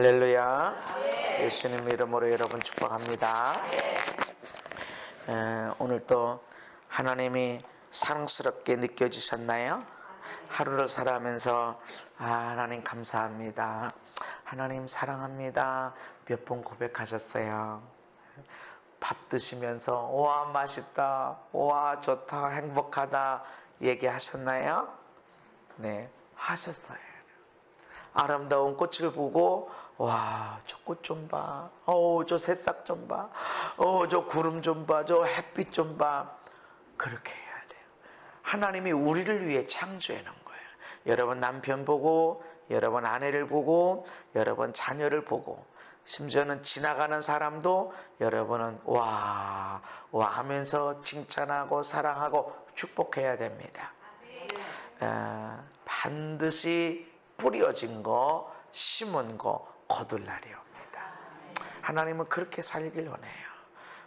할렐루야. 예수님 이름으로 여러분 축복합니다. 오늘 또 하나님이 사랑스럽게 느껴지셨나요? 하루를 살아가면서 하나님 감사합니다, 하나님 사랑합니다 몇 번 고백하셨어요? 밥 드시면서 와 맛있다, 와 좋다, 행복하다 얘기하셨나요? 네, 하셨어요. 아름다운 꽃을 보고 와, 저 꽃 좀 봐, 저 새싹 좀 봐, 저 구름 좀 봐, 저 햇빛 좀 봐. 그렇게 해야 돼요. 하나님이 우리를 위해 창조해 놓은 거예요. 여러분 남편 보고, 여러분 아내를 보고, 여러분 자녀를 보고, 심지어는 지나가는 사람도 여러분은 와 하면서 칭찬하고 사랑하고 축복해야 됩니다. 반드시 뿌려진 거, 심은 거 거둘 날이 옵니다. 하나님은 그렇게 살길 원해요.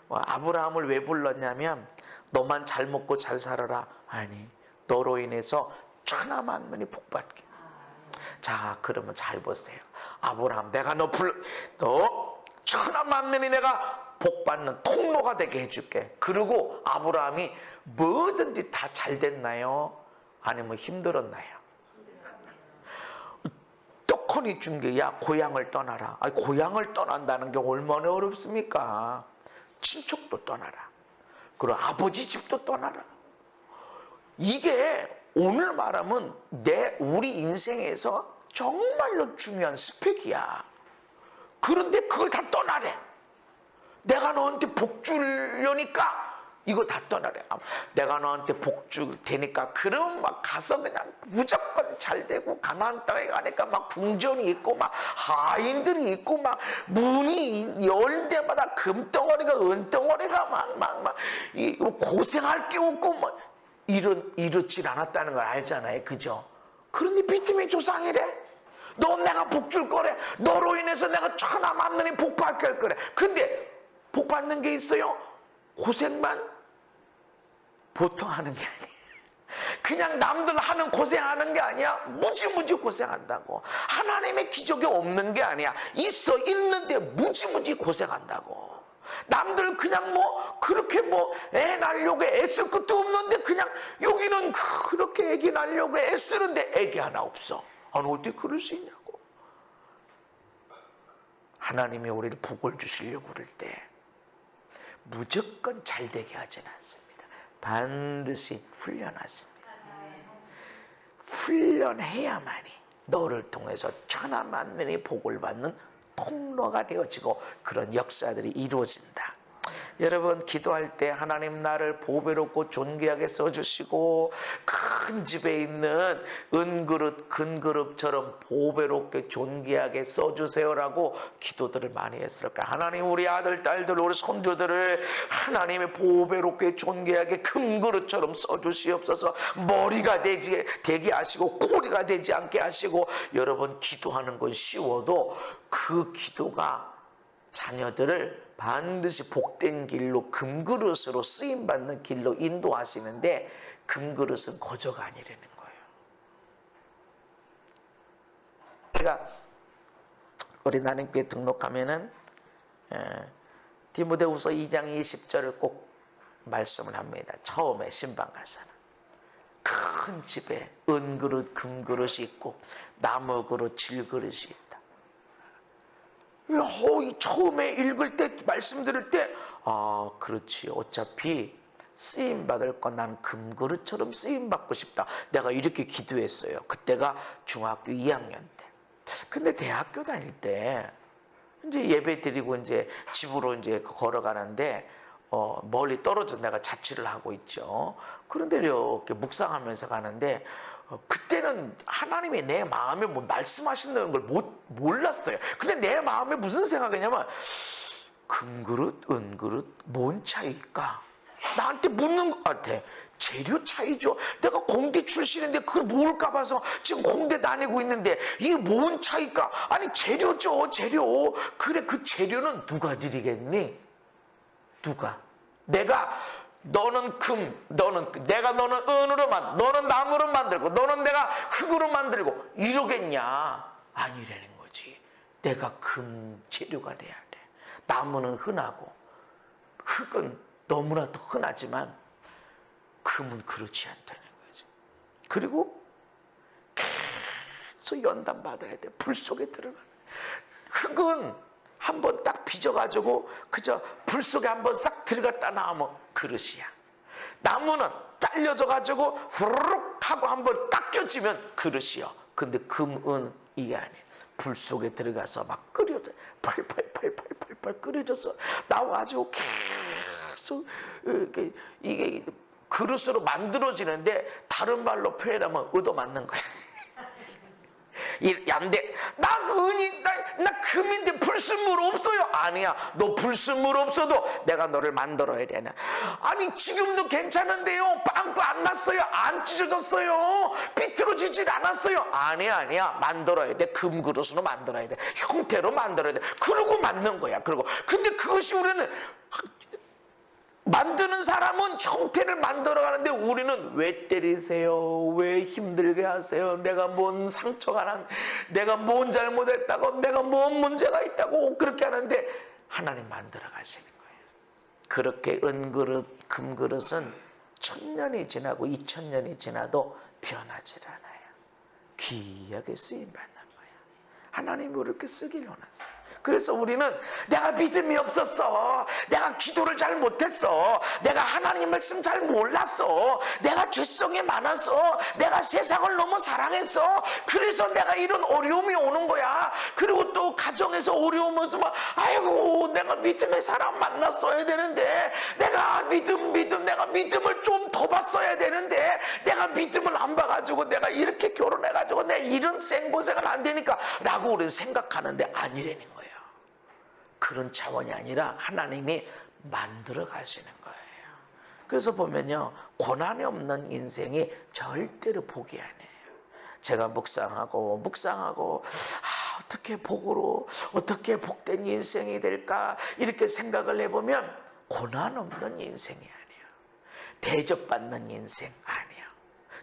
아브라함을 왜 불렀냐면 너만 잘 먹고 잘 살아라. 아니, 너로 인해서 천하만민이 복받게. 자, 그러면 잘 보세요. 아브라함, 내가 너 천하만민이 내가 복받는 통로가 되게 해줄게. 그리고 아브라함이 뭐든지 다 잘 됐나요? 아니면 힘들었나요? 떡하니 준 게, 야, 고향을 떠나라. 아니, 고향을 떠난다는 게 얼마나 어렵습니까? 친척도 떠나라. 그리고 아버지 집도 떠나라. 이게 오늘 말하면 우리 인생에서 정말로 중요한 스펙이야. 그런데 그걸 다 떠나래. 내가 너한테 복 주려니까 이거 다 떠나래. 내가 너한테 복 줄 테니까 그럼 막 가서 그냥 무조건 잘 되고, 가나안 땅에 가니까 막 궁전이 있고 막 하인들이 있고 막 문이 열 때마다 금덩어리가 은덩어리가 막 고생할 게 없고 막 이렇질 않았다는 걸 알잖아요. 그죠? 그런데 비트맨 조상이래. 너 내가 복 줄 거래. 너로 인해서 내가 천하만민이 복 받게 할 거래. 근데 복 받는 게 있어요? 고생만 보통 하는 게 아니야. 그냥 남들 하는 고생하는 게 아니야. 무지무지 고생한다고. 하나님의 기적이 없는 게 아니야. 있는데 무지무지 고생한다고. 남들 그냥 그렇게 애 낳으려고 애쓸 것도 없는데 그냥 여기는 그렇게 애기 낳으려고 애쓰는데 애기 하나 없어. 아니, 어떻게 그럴 수 있냐고. 하나님이 우리를 복을 주시려고 그럴 때 무조건 잘 되게 하진 않습니다. 반드시 훈련하십니다. 훈련해야만이 너를 통해서 천하만민이 복을 받는 통로가 되어지고 그런 역사들이 이루어진다. 여러분 기도할 때 하나님 나를 보배롭고 존귀하게 써주시고 큰 집에 있는 은그릇 금그릇처럼 보배롭게 존귀하게 써주세요라고 기도들을 많이 했을까. 하나님 우리 아들 딸들 우리 손주들을 하나님의 보배롭게 존귀하게 금그릇처럼 써주시옵소서. 머리가 되게 하시고 꼬리가 되지 않게 하시고. 여러분 기도하는 건 쉬워도 그 기도가 자녀들을 반드시 복된 길로 금그릇으로 쓰임받는 길로 인도하시는데 금그릇은 거저가 아니라는 거예요. 제가 우리 하나님께 등록하면은 디모데후서 2장 20절을 꼭 말씀을 합니다. 처음에 신방 가서는 큰 집에 은그릇 금그릇이 있고 나무 그릇 질그릇이 있다. 처음에 읽을 때 말씀 들을 때 그렇지, 어차피 쓰임받을 건 난 금그릇처럼 쓰임받고 싶다. 내가 이렇게 기도했어요. 그때가 중학교 2학년 때. 근데 대학교 다닐 때 이제 예배 드리고 이제 집으로 이제 걸어가는데 멀리 떨어져 내가 자취를 하고 있죠. 그런데 이렇게 묵상하면서 가는데 그때는 하나님이 내 마음에 말씀하신다는 걸 몰랐어요. 근데 내 마음에 무슨 생각이냐면 금그릇 은그릇 뭔 차이일까? 나한테 묻는 것 같아. 재료 차이죠. 내가 공대 출신인데 그걸 모를까 봐서 지금 공대 다니고 있는데 이게 뭔 차이일까? 아니 재료죠, 재료. 그래, 그 재료는 누가 드리겠니? 누가? 너는 금, 내가 너는 은으로 너는 나무로 만들고, 너는 내가 흙으로 만들고, 이러겠냐? 아니라는 거지. 내가 금 재료가 돼야 돼. 나무는 흔하고 흙은 너무나도 흔하지만 금은 그렇지 않다는 거죠. 그리고 계속 연단받아야 돼. 불 속에 들어가. 흙은 한번 딱 빚어가지고 그저 불 속에 한번 싹 들어갔다 나오면 그릇이야. 나무는 잘려져가지고 후루룩 하고 한번 딱 껴지면 그릇이요. 근데 금은 이게 아니에요. 불 속에 들어가서 막 끓여져. 팔팔 끓여져서 나와가지고 계속 이게 그릇으로 만들어지는데 다른 말로 표현하면 얻어맞는 거야. 안 돼. 나 금인데 불순물 없어요. 아니야. 너 불순물 없어도 내가 너를 만들어야 되나. 아니 지금도 괜찮은데요. 빵꾸 안 났어요. 안 찢어졌어요. 비틀어지질 않았어요. 아니야. 만들어야 돼. 금그릇으로 만들어야 돼. 형태로 만들어야 돼. 그러고 만든 거야. 근데 그것이 우리는 만드는 사람은 형태를 만들어가는데 우리는 왜 때리세요? 왜 힘들게 하세요? 내가 뭔 상처가 난, 내가 뭔 잘못했다고, 내가 뭔 문제가 있다고 그렇게 하는데 하나님 만들어 가시는 거예요. 그렇게 은그릇, 금그릇은 1000년이 지나고 2000년이 지나도 변하질 않아요. 귀하게 쓰임받는 거예요. 하나님이 그렇게 쓰기를 원하세요. 그래서 우리는 내가 믿음이 없었어. 내가 기도를 잘 못했어. 내가 하나님 말씀 잘 몰랐어. 내가 죄성이 많았어. 내가 세상을 너무 사랑했어. 그래서 내가 이런 어려움이 오는 거야. 그리고 또 가정에서 어려우면서 막 아이고 내가 믿음의 사람 만났어야 되는데 내가 믿음을 좀 더 봤어야 되는데 내가 믿음을 안 봐가지고 내가 이렇게 결혼해가지고 내가 이런 생고생을 안 되니까 라고 우리는 생각하는데 아니라는 거예요. 그런 차원이 아니라 하나님이 만들어 가시는 거예요. 그래서 보면요. 고난이 없는 인생이 절대로 복이 아니에요. 제가 묵상하고 어떻게 복으로 어떻게 복된 인생이 될까 이렇게 생각을 해보면 고난 없는 인생이 아니에요. 대접받는 인생 아니에요.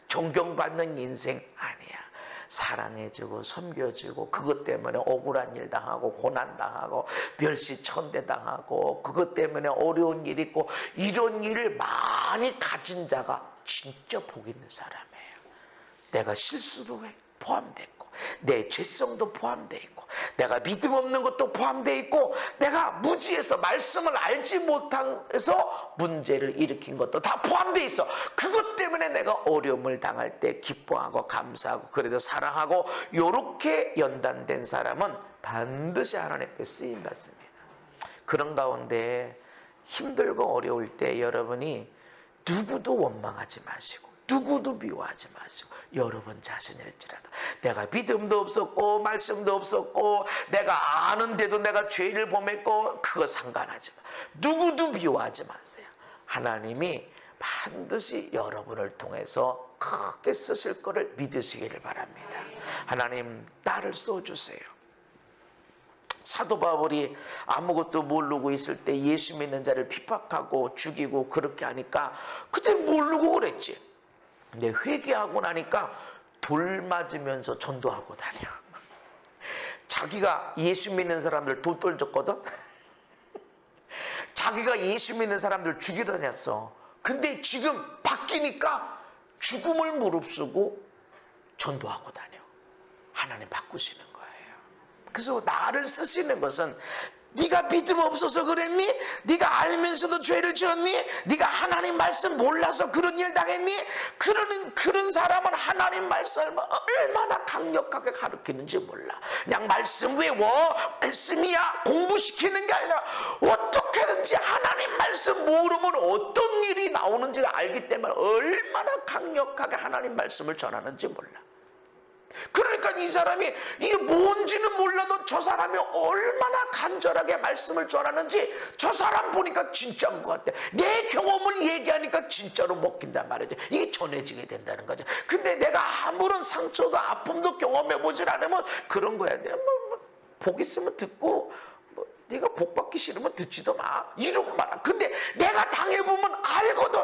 존경받는 인생 아니야. 사랑해주고 섬겨주고 그것 때문에 억울한 일 당하고 고난 당하고 멸시천대 당하고 그것 때문에 어려운 일 있고 이런 일을 많이 가진 자가 진짜 복 있는 사람이에요. 내가 실수도 포함되어 있고 내 죄성도 포함되어 있고 내가 믿음 없는 것도 포함되어 있고 내가 무지해서 말씀을 알지 못해서 문제를 일으킨 것도 다 포함되어 있어. 그것 때문에 내가 어려움을 당할 때 기뻐하고 감사하고 그래도 사랑하고 이렇게 연단된 사람은 반드시 하나님께 쓰임받습니다. 그런 가운데 힘들고 어려울 때 여러분이 누구도 원망하지 마시고 누구도 미워하지 마시고 여러분 자신일지라도 내가 믿음도 없었고 말씀도 없었고 내가 아는데도 내가 죄를 범했고 그거 상관하지 마. 누구도 미워하지 마세요. 하나님이 반드시 여러분을 통해서 크게 쓰실 것을 믿으시기를 바랍니다. 하나님 나를 써주세요. 사도 바울이 아무것도 모르고 있을 때 예수 믿는 자를 핍박하고 죽이고 그렇게 하니까 그때 모르고 그랬지. 근데 회개하고 나니까 돌 맞으면서 전도하고 다녀. 자기가 예수 믿는 사람들 돌 줬거든. 자기가 예수 믿는 사람들 죽이러 다녔어. 근데 지금 바뀌니까 죽음을 무릅쓰고 전도하고 다녀. 하나님 바꾸시는 거예요. 그래서 나를 쓰시는 것은 네가 믿음 없어서 그랬니? 네가 알면서도 죄를 지었니? 네가 하나님 말씀 몰라서 그런 일 당했니? 그런 사람은 하나님 말씀을 얼마나 강력하게 가르치는지 몰라. 그냥 말씀 외워. 말씀이야. 공부시키는 게 아니라 어떻게든지 하나님 말씀 모르면 어떤 일이 나오는지를 알기 때문에 얼마나 강력하게 하나님 말씀을 전하는지 몰라. 그러니까 이 사람이 이게 뭔지는 몰라도 저 사람이 얼마나 간절하게 말씀을 전하는지 저 사람 보니까 진짜인 것 같아. 내 경험을 얘기하니까 진짜로 먹힌단 말이죠. 이게 전해지게 된다는 거죠. 근데 내가 아무런 상처도 아픔도 경험해보질 않으면 그런 거야. 복 있으면 듣고 네가 복 받기 싫으면 듣지도 마. 이러고 말아. 근데 내가 당해보면 알거든.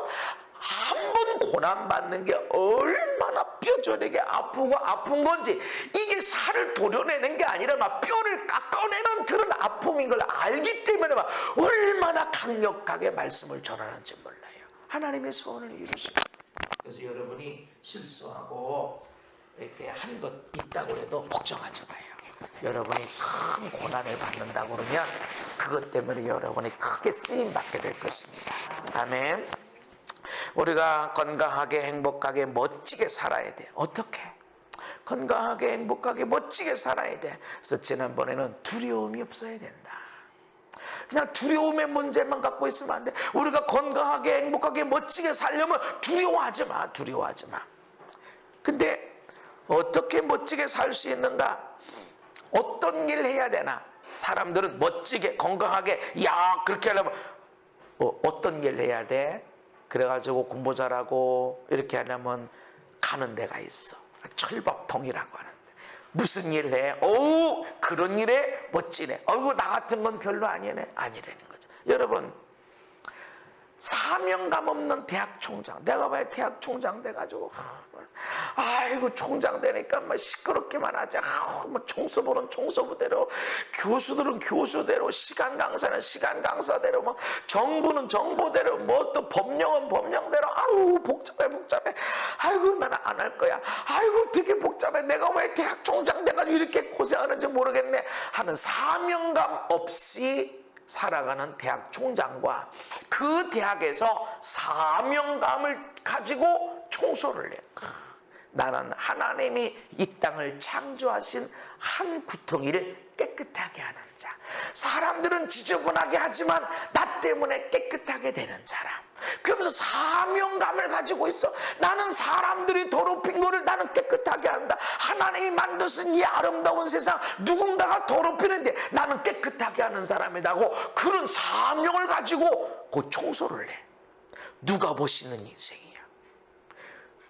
한 번 고난받는 게 얼마나 뼈저리게 아프고 아픈 건지, 이게 살을 도려내는 게 아니라 막 뼈를 깎아내는 그런 아픔인 걸 알기 때문에 막 얼마나 강력하게 말씀을 전하는지 몰라요. 하나님의 소원을 이루십니다. 그래서 여러분이 실수하고 이렇게 한 것 있다고 해도 걱정하지 마요. 여러분이 큰 고난을 받는다고 그러면 그것 때문에 여러분이 크게 쓰임받게 될 것입니다. 아멘. 우리가 건강하게 행복하게 멋지게 살아야 돼. 어떻게? 건강하게 행복하게 멋지게 살아야 돼. 그래서 지난번에는 두려움이 없어야 된다. 그냥 두려움의 문제만 갖고 있으면 안 돼. 우리가 건강하게 행복하게 멋지게 살려면 두려워하지 마. 두려워하지 마. 근데 어떻게 멋지게 살 수 있는가? 어떤 일 해야 되나? 사람들은 멋지게 건강하게 그렇게 하려면 어떤 일 해야 돼? 그래가지고 공부 잘하고 이렇게 하려면 가는 데가 있어. 철밥통이라고 하는데. 무슨 일 해? 그런 일에 멋지네. 나 같은 건 별로 아니라는 거죠. 여러분, 사명감 없는 대학 총장. 내가 왜 대학 총장 돼가지고 아이고 총장 되니까 막 시끄럽게만 하지. 뭐 총서부는 총서부대로, 교수들은 교수대로, 시간 강사는 시간 강사대로, 뭐 정부는 정부대로, 뭐 또 법령은 법령대로. 복잡해. 아이고 나는 안 할 거야. 아이고 되게 복잡해. 내가 왜 대학 총장 돼가지고 이렇게 고생하는지 모르겠네 하는 사명감 없이 살아가는 대학 총장과 그 대학에서 사명감을 가지고 총소를 해. 나는 하나님이 이 땅을 창조하신 한 구덩이를 깨끗하게 하는 자. 사람들은 지저분하게 하지만 나 때문에 깨끗하게 되는 사람. 그러면서 사명감을 가지고 있어. 나는 사람들이 더럽힌 거를 나는 깨끗하게 한다. 하나님이 만드신 이 아름다운 세상 누군가가 더럽히는데 나는 깨끗하게 하는 사람이라고, 그런 사명을 가지고 그 청소를 해. 누가 보시는 인생이야.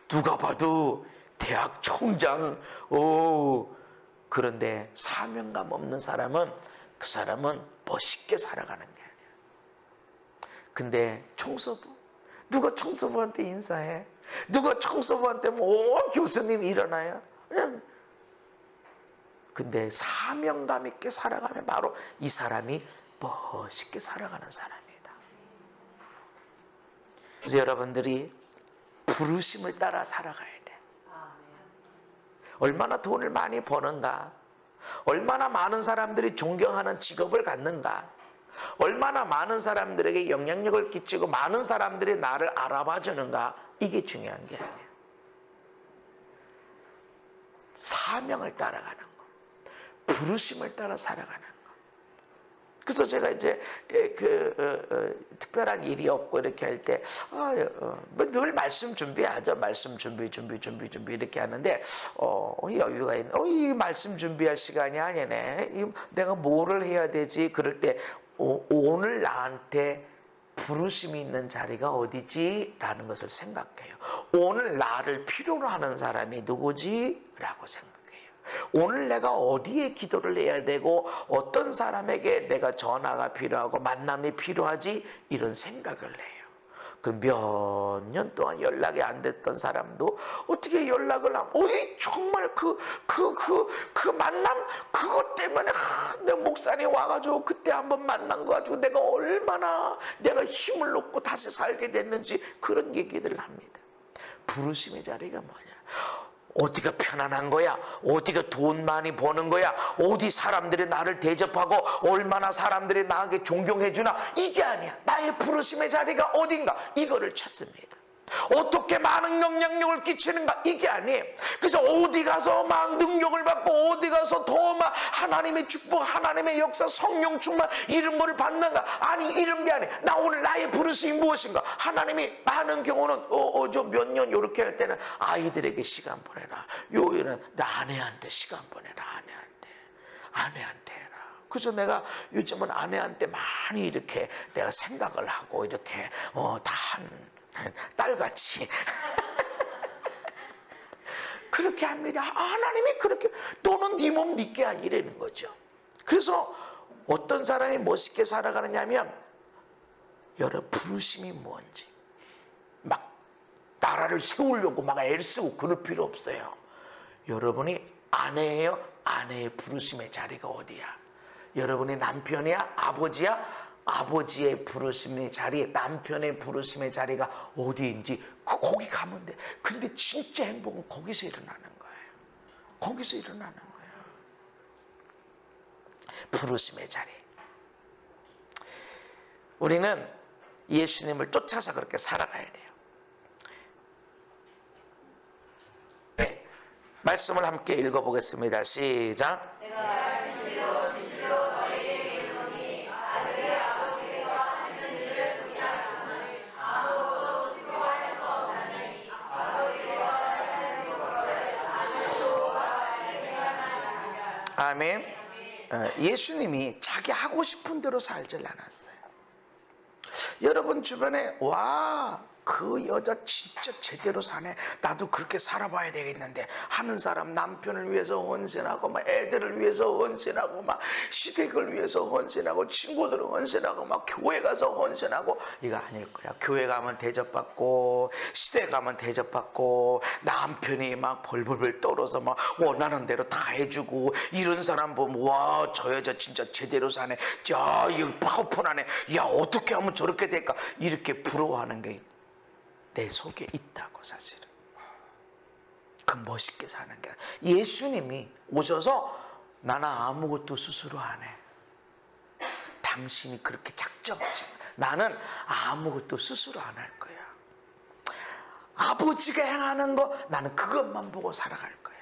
누가 봐도 대학 총장, 그런데 사명감 없는 사람은, 그 사람은 멋있게 살아가는 게 아니야. 근데 청소부, 누가 청소부한테 인사해? 누가 청소부한테 교수님 일어나요? 그냥. 근데 사명감 있게 살아가면 바로 이 사람이 멋있게 살아가는 사람이다. 그래서 여러분들이 부르심을 따라 살아가야 돼. 얼마나 돈을 많이 버는가? 얼마나 많은 사람들이 존경하는 직업을 갖는가? 얼마나 많은 사람들에게 영향력을 끼치고 많은 사람들이 나를 알아봐 주는가? 이게 중요한 게 아니야. 사명을 따라가는 거. 부르심을 따라 살아가는 거. 그래서 제가 이제 특별한 일이 없고 이렇게 할 때 늘 말씀 준비하죠. 말씀 준비 이렇게 하는데 여유가 있는. 이 말씀 준비할 시간이 아니네. 내가 뭐를 해야 되지? 그럴 때 오늘 나한테 부르심이 있는 자리가 어디지? 라는 것을 생각해요. 오늘 나를 필요로 하는 사람이 누구지? 라고 생각해요. 오늘 내가 어디에 기도를 해야 되고 어떤 사람에게 내가 전화가 필요하고 만남이 필요하지? 이런 생각을 해요. 그럼 몇 년 동안 연락이 안 됐던 사람도 어떻게 연락을 하면 정말 그 만남 그것 때문에 내 목사님 와가지고 그때 한번 만난 거 가지고 내가 얼마나 내가 힘을 얻고 다시 살게 됐는지 그런 얘기들을 합니다. 부르심의 자리가 뭐냐? 어디가 편안한 거야? 어디가 돈 많이 버는 거야? 어디 사람들이 나를 대접하고 얼마나 사람들이 나에게 존경해 주나? 이게 아니야. 나의 부르심의 자리가 어딘가? 이거를 찾습니다. 어떻게 많은 영향력을 끼치는가? 이게 아니에요. 그래서 어디 가서 막 능력을 받고 어디 가서 더 막 하나님의 축복, 하나님의 역사, 성령 충만 이런 거를 받는가? 아니 이런 게 아니에요. 나 오늘 나의 부르심이 무엇인가? 하나님이 많은 경우는 저 몇 년 이렇게 할 때는 아이들에게 시간 보내라. 요일은 나 아내한테 시간 보내라. 아내한테 해라. 그래서 내가 요즘은 아내한테 많이 이렇게 내가 생각을 하고 이렇게 다 딸같이 그렇게 합니다. 하나님이 그렇게 너는 네 몸 네 게 아니라는 거죠. 그래서 어떤 사람이 멋있게 살아가느냐 하면 여러분 부르심이 뭔지 막 나라를 세우려고 막 애쓰고 그럴 필요 없어요. 여러분이 아내예요. 아내의 부르심의 자리가 어디야? 여러분이 남편이야? 아버지야? 아버지의 부르심의 자리, 남편의 부르심의 자리가 어디인지 거기 가면 돼. 근데 진짜 행복은 거기서 일어나는 거예요. 거기서 일어나는 거예요. 부르심의 자리. 우리는 예수님을 쫓아서 그렇게 살아가야 돼요. 네, 말씀을 함께 읽어보겠습니다. 시작. 아멘. 예수님이 자기 하고 싶은 대로 살질 않았어요. 여러분 주변에 와, 그 여자 진짜 제대로 사네, 나도 그렇게 살아봐야 되겠는데 하는 사람, 남편을 위해서 헌신하고 막 애들을 위해서 헌신하고 막 시댁을 위해서 헌신하고 친구들을 헌신하고 막 교회 가서 헌신하고, 이거 아닐 거야. 교회 가면 대접받고 시댁 가면 대접받고 남편이 막 벌벌벌 떨어서 막 원하는 대로 다 해주고, 이런 사람 보면 와, 저 여자 진짜 제대로 사네, 야 이거 파워풀하네, 야 어떻게 하면 저렇게 될까, 이렇게 부러워하는 게 내 속에 있다고. 사실은 그 멋있게 사는 게 아니라, 예수님이 오셔서 나는 아무것도 스스로 안 해, 당신이 그렇게 작정하시면 나는 아무것도 스스로 안 할 거야. 아버지가 행하는 거 나는 그것만 보고 살아갈 거야.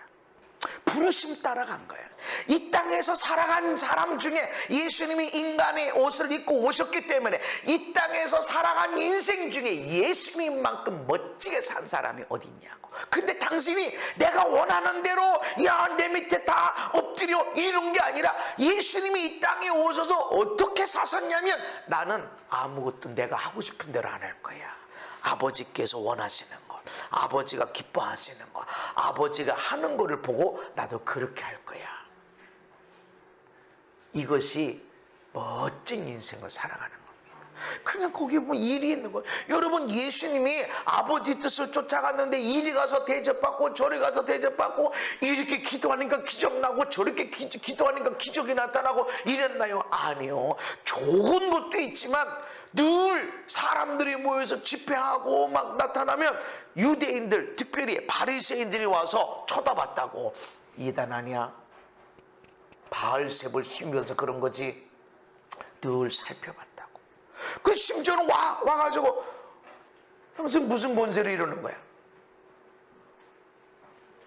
부르심 따라간 거예요. 이 땅에서 살아간 사람 중에 예수님이 인간의 옷을 입고 오셨기 때문에 이 땅에서 살아간 인생 중에 예수님만큼 멋지게 산 사람이 어디 있냐고. 근데 당신이 내가 원하는 대로 야 내 밑에 다 엎드려 이런 게 아니라, 예수님이 이 땅에 오셔서 어떻게 사셨냐면, 나는 아무것도 내가 하고 싶은 대로 안 할 거야. 아버지께서 원하시는 것, 아버지가 기뻐하시는 것, 아버지가 하는 것을 보고 나도 그렇게 할 거야. 이것이 멋진 인생을 살아가는 겁니다. 그냥 거기 뭐 일이 있는 거예요. 여러분, 예수님이 아버지 뜻을 쫓아갔는데 이리 가서 대접받고 저리 가서 대접받고, 이렇게 기도하니까 기적 나고 저렇게 기도하니까 기적이 나타나고 이랬나요? 아니요. 좋은 것도 있지만 늘 사람들이 모여서 집회하고 막 나타나면 유대인들, 특별히 바리새인들이 와서 쳐다봤다고. 이단 아니야? 바알셉을 힘면서 그런 거지. 늘 살펴봤다고. 그 심지어는 와가지고 평생 무슨 본세를 이러는 거야?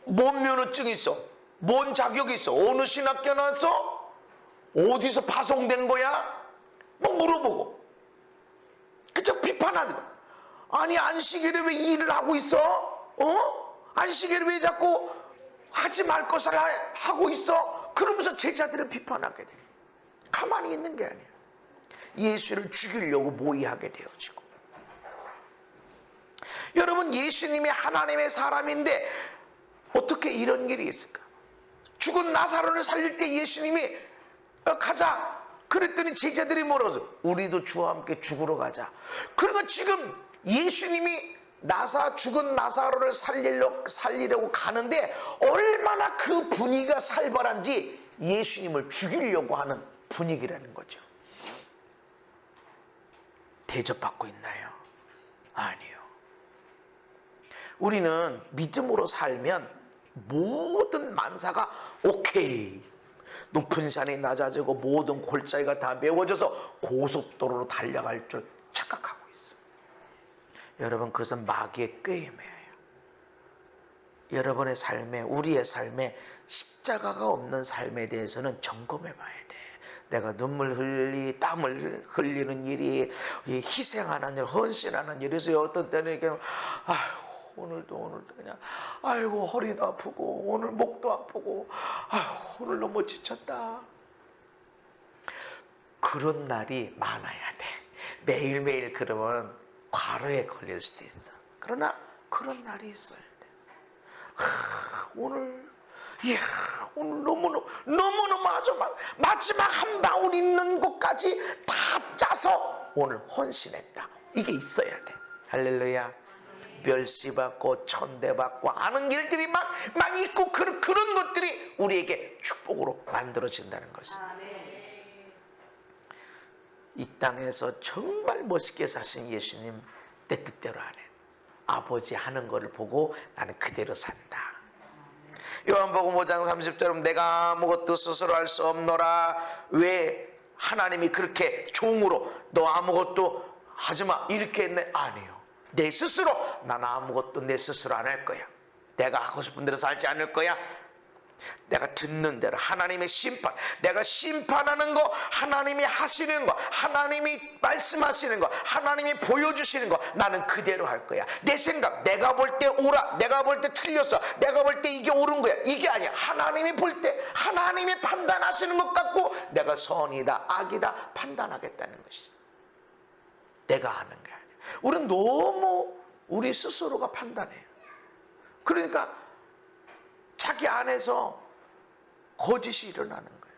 뭔 면허증이 있어? 뭔 자격이 있어? 어느 신학교 나왔어? 어디서 파송된 거야? 뭐 물어보고. 그저 비판하는 거야. 아니, 안식일에 왜 일을 하고 있어? 안식일에 왜 자꾸 하지 말 것을 하고 있어? 그러면서 제자들을 비판하게 돼. 가만히 있는 게 아니야. 예수를 죽이려고 모의하게 되어지고. 여러분, 예수님이 하나님의 사람인데 어떻게 이런 일이 있을까? 죽은 나사로를 살릴 때 예수님이 가자 그랬더니 제자들이 뭐라고? 우리도 주와 함께 죽으러 가자. 그러니까 지금 예수님이 죽은 나사로를 살리려고 가는데 얼마나 그 분위기가 살벌한지, 예수님을 죽이려고 하는 분위기라는 거죠. 대접받고 있나요? 아니요. 우리는 믿음으로 살면 모든 만사가 오케이, 높은 산이 낮아지고 모든 골짜기가 다 메워져서 고속도로로 달려갈 줄 착각하고 있어. 여러분, 그것은 마귀의 꾀임이에요. 여러분의 삶에, 우리의 삶에 십자가가 없는 삶에 대해서는 점검해 봐야 돼. 내가 눈물 땀을 흘리는 일이, 희생하는 일, 헌신하는 일에서 어떤 때는 이렇게 오늘도 그냥 아이고 허리도 아프고 오늘 목도 아프고 오늘 너무 지쳤다. 그런 날이 많아야 돼. 매일매일 그러면 과로에 걸릴 수도 있어. 그러나 그런 날이 있어야 돼. 오늘 너무너무 아주 마지막 한 방울 있는 곳까지 다 짜서 오늘 헌신했다. 이게 있어야 돼. 할렐루야. 멸시받고 천대받고 하는 일들이 막 있고 그런 것들이 우리에게 축복으로 만들어진다는 것입니다. 이 땅에서 정말 멋있게 사신 예수님 내 뜻대로 안 해. 아버지 하는 거를 보고 나는 그대로 산다. 요한복음 5장 30절은 내가 아무것도 스스로 할 수 없노라. 왜 하나님이 그렇게 종으로 너 아무것도 하지마 이렇게 했네? 아니요. 내 스스로 나는 아무것도 내 스스로 안 할 거야. 내가 하고 싶은 대로 살지 않을 거야. 내가 듣는 대로 하나님의 심판, 내가 심판하는 거, 하나님이 하시는 거, 하나님이 말씀하시는 거, 하나님이 보여주시는 거 나는 그대로 할 거야. 내 생각, 내가 볼 때 옳아, 내가 볼 때 틀렸어, 내가 볼 때 이게 옳은 거야. 이게 아니야. 하나님이 볼 때 하나님이 판단하시는 것 같고 내가 선이다 악이다 판단하겠다는 것이죠. 내가 하는 게 아니야. 우리는 너무 우리 스스로가 판단해요. 그러니까 자기 안에서 거짓이 일어나는 거예요.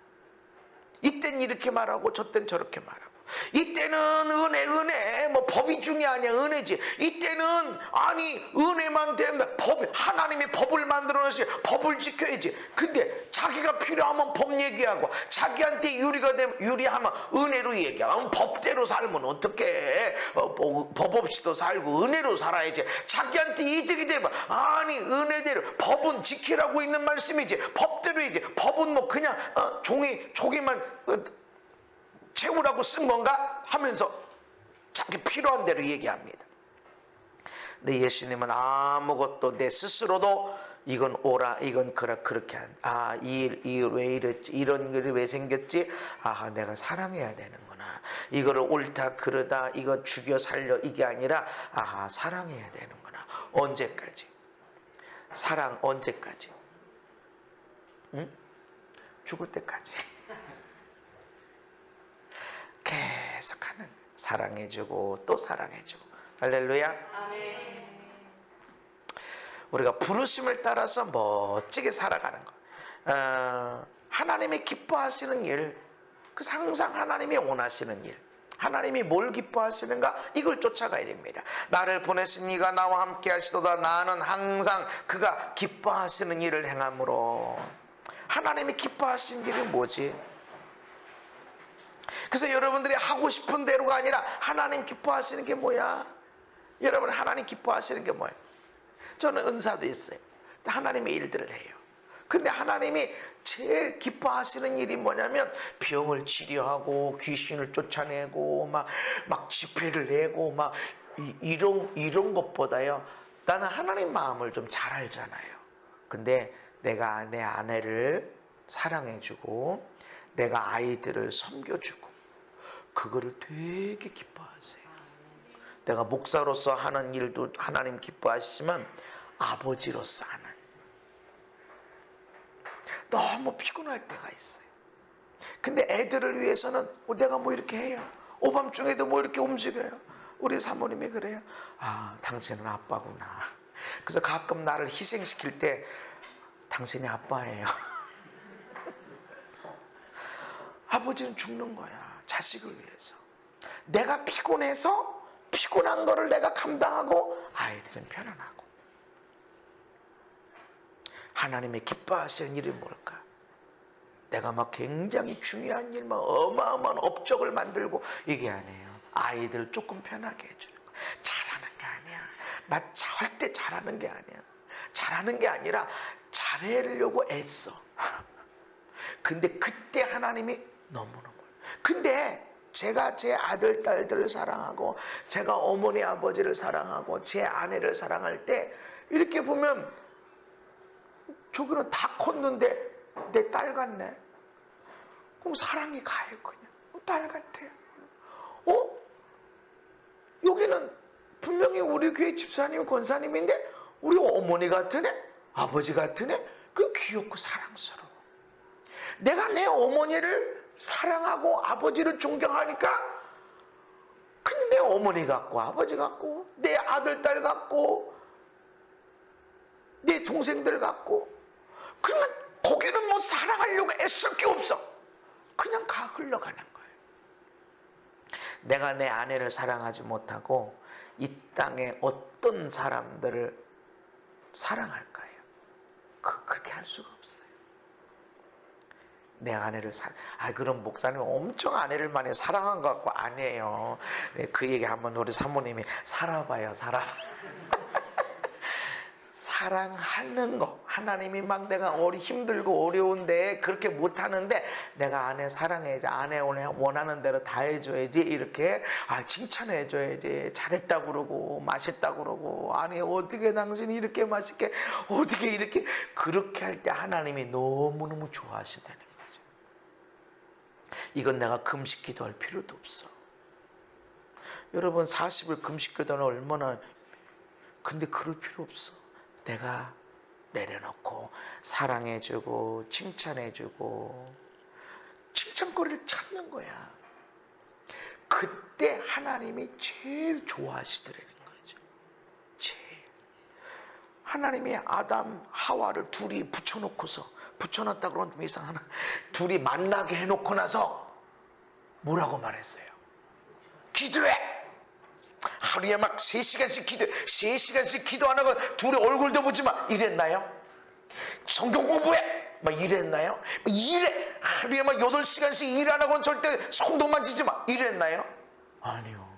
이땐 이렇게 말하고 저땐 저렇게 말하고, 이때는 은혜 뭐 법이 중요하냐 은혜지, 이때는 아니 은혜만 되면 하나님이 법을 만들어 놓으시 법을 지켜야지. 근데 자기가 필요하면 법 얘기하고 자기한테 유리하면 은혜로 얘기하고, 법대로 살면 어떻게 법 없이도 살고 은혜로 살아야지. 자기한테 이득이 되면 아니 은혜대로 법은 지키라고 있는 말씀이지 법대로이지, 법은 뭐 그냥 종이만 채우라고 쓴 건가 하면서 자기 필요한 대로 얘기합니다. 근데 예수님은 아무것도 내 스스로도 이건 오라 이건 그라 그렇게 이 일 왜 이랬지, 이런 일이 왜 생겼지, 내가 사랑해야 되는구나, 이거를 옳다 그르다 이거 죽여 살려 이게 아니라 사랑해야 되는구나. 언제까지? 사랑 언제까지? 응? 죽을 때까지. 계속하는, 사랑해주고 또 사랑해주고. 할렐루야. 아멘. 우리가 부르심을 따라서 멋지게 살아가는 것, 하나님이 기뻐하시는 일, 그 항상 하나님이 원하시는 일, 하나님이 뭘 기뻐하시는가 이걸 쫓아가야 됩니다. 나를 보내신 이가 나와 함께 하시도다. 나는 항상 그가 기뻐하시는 일을 행함으로. 하나님이 기뻐하시는 일이 뭐지? 그래서 여러분들이 하고 싶은 대로가 아니라 하나님 기뻐하시는 게 뭐야? 여러분 하나님 기뻐하시는 게 뭐예요? 저는 은사도 있어요. 하나님의 일들을 해요. 근데 하나님이 제일 기뻐하시는 일이 뭐냐면 병을 치료하고 귀신을 쫓아내고 막 집회를 내고 이런 것보다요, 나는 하나님 마음을 좀 잘 알잖아요. 근데 내가 내 아내를 사랑해주고 내가 아이들을 섬겨주고 그거를 되게 기뻐하세요. 내가 목사로서 하는 일도 하나님 기뻐하시지만 아버지로서 하는, 너무 피곤할 때가 있어요. 근데 애들을 위해서는 내가 뭐 이렇게 해요. 오밤중에도 뭐 이렇게 움직여요. 우리 사모님이 그래요. 당신은 아빠구나. 그래서 가끔 나를 희생시킬 때 당신이 아빠예요. 아버지는 죽는 거야. 자식을 위해서. 내가 피곤해서 피곤한 거를 내가 감당하고 아이들은 편안하고. 하나님의 기뻐하시는 일이 뭘까? 내가 막 굉장히 중요한 일, 어마어마한 업적을 만들고 이게 아니에요. 아이들 조금 편하게 해주는 거. 잘하는 게 아니야. 나 절대 잘하는 게 아니야. 잘하는 게 아니라 잘하려고 애써. 근데 그때 하나님이 너무너무. 근데 제가 제 아들, 딸들을 사랑하고 제가 어머니, 아버지를 사랑하고 제 아내를 사랑할 때 이렇게 보면 저기는 다 컸는데 내 딸 같네. 그럼 사랑이 가요 그냥. 딸 같아. 여기는 분명히 우리 교회 집사님, 권사님인데 우리 어머니 같은 애, 아버지 같은 애, 그 귀엽고 사랑스러워. 내가 내 어머니를 사랑하고 아버지를 존경하니까 그냥 내 어머니 같고 아버지 같고 내 아들, 딸 같고 내 동생들 같고, 그러면 거기는 뭐 사랑하려고 애쓸 게 없어. 그냥 흘러가는 거예요. 내가 내 아내를 사랑하지 못하고 이 땅에 어떤 사람들을 사랑할까요? 그렇게 할 수가 없어요. 내 아내를 그럼 목사님 엄청 아내를 많이 사랑한 것 같고 아니에요. 네, 그 얘기 한번 우리 사모님이 살아봐요. 사랑하는 거. 하나님이 막 내가 힘들고 어려운데 그렇게 못하는데 내가 아내 사랑해야지. 아내 원하는 대로 다 해줘야지. 이렇게 칭찬해줘야지. 잘했다고 그러고 맛있다고 그러고 아니 어떻게 당신이 이렇게 맛있게 어떻게 이렇게 그렇게 할 때 하나님이 너무너무 좋아하신다는 거죠. 이건 내가 금식 기도할 필요도 없어. 여러분 40일 금식 기도는 얼마나 근데 그럴 필요 없어. 내가 내려놓고 사랑해주고 칭찬해주고 칭찬거리를 찾는 거야. 그때 하나님이 제일 좋아하시더라는 거죠. 제일. 하나님이 아담 하와를 둘이 붙여놨다 그런 좀 이상하나 둘이 만나게 해놓고 나서 뭐라고 말했어요? 기도해! 하루에 막 3시간씩 기도해. 3시간씩 기도 안 하고 둘이 얼굴도 보지 마. 이랬나요? 성경 공부해. 막 이랬나요? 일해. 하루에 막 8시간씩 일 안 하고는 절대 손도 만지지 마. 이랬나요? 아니요.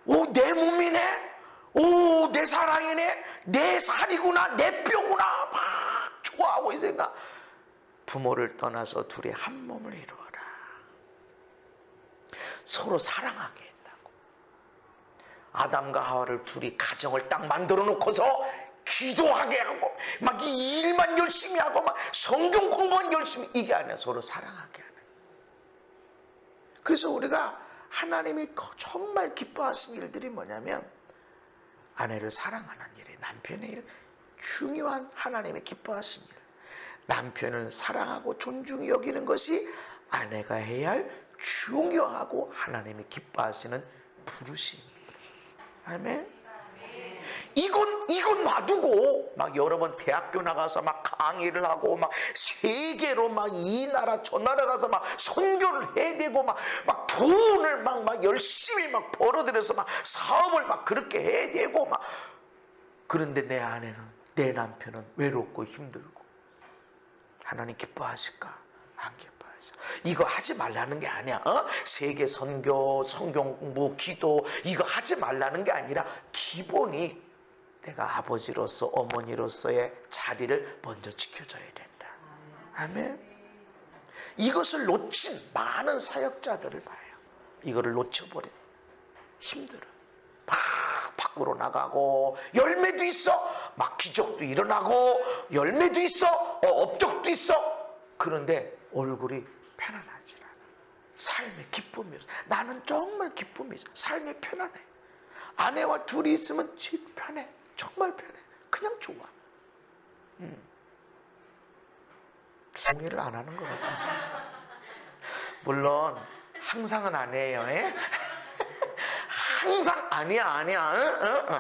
오, 내 몸이네? 오, 내 사랑이네? 내 살이구나? 내 뼈구나? 막 좋아하고 있으니까 부모를 떠나서 둘이 한 몸을 이루어라. 서로 사랑하게 했다고. 아담과 하와를 둘이 가정을 딱 만들어 놓고서 기도하게 하고 막 이 일만 열심히 하고 막 성경 공부만 열심히 이게 아니야. 서로 사랑하게 하는. 그래서 우리가 하나님이 정말 기뻐하시는 일들이 뭐냐면 아내를 사랑하는 일이 남편의 일 중요한 하나님이 기뻐하시는 일. 남편을 사랑하고 존중히 여기는 것이 아내가 해야 할 중요하고 하나님이 기뻐하시는 부르심입니다. 아멘. 이건 놔두고 막 여러 번 대학교 나가서 막 강의를 하고 막 세계로 막 이 나라 저 나라 가서 막 선교를 해야 되고 막 돈을 막 열심히 막 벌어들여서 막 사업을 막 그렇게 해야 되고 막 그런데 내 아내는 내 남편은 외롭고 힘들고 하나님 기뻐하실까? 안 기뻐하셔. 이거 하지 말라는 게 아니야. 세계 선교, 성경 공부, 기도 이거 하지 말라는 게 아니라 기본이 내가 아버지로서 어머니로서의 자리를 먼저 지켜줘야 된다. 아멘. 이것을 놓친 많은 사역자들을 봐요. 이거를 놓쳐버린 힘들어. 막 밖으로 나가고 열매도 있어. 막 기적도 일어나고 열매도 있어. 업적도 있어. 그런데 얼굴이 편안하지 않아. 삶의 기쁨이 없어. 나는 정말 기쁨이 있어. 삶이 편안해. 아내와 둘이 있으면 진짜 편해. 정말 편해. 그냥 좋아. 정리를 안 하는 것 같은데. 물론 항상은 아니에요. 항상 아니야.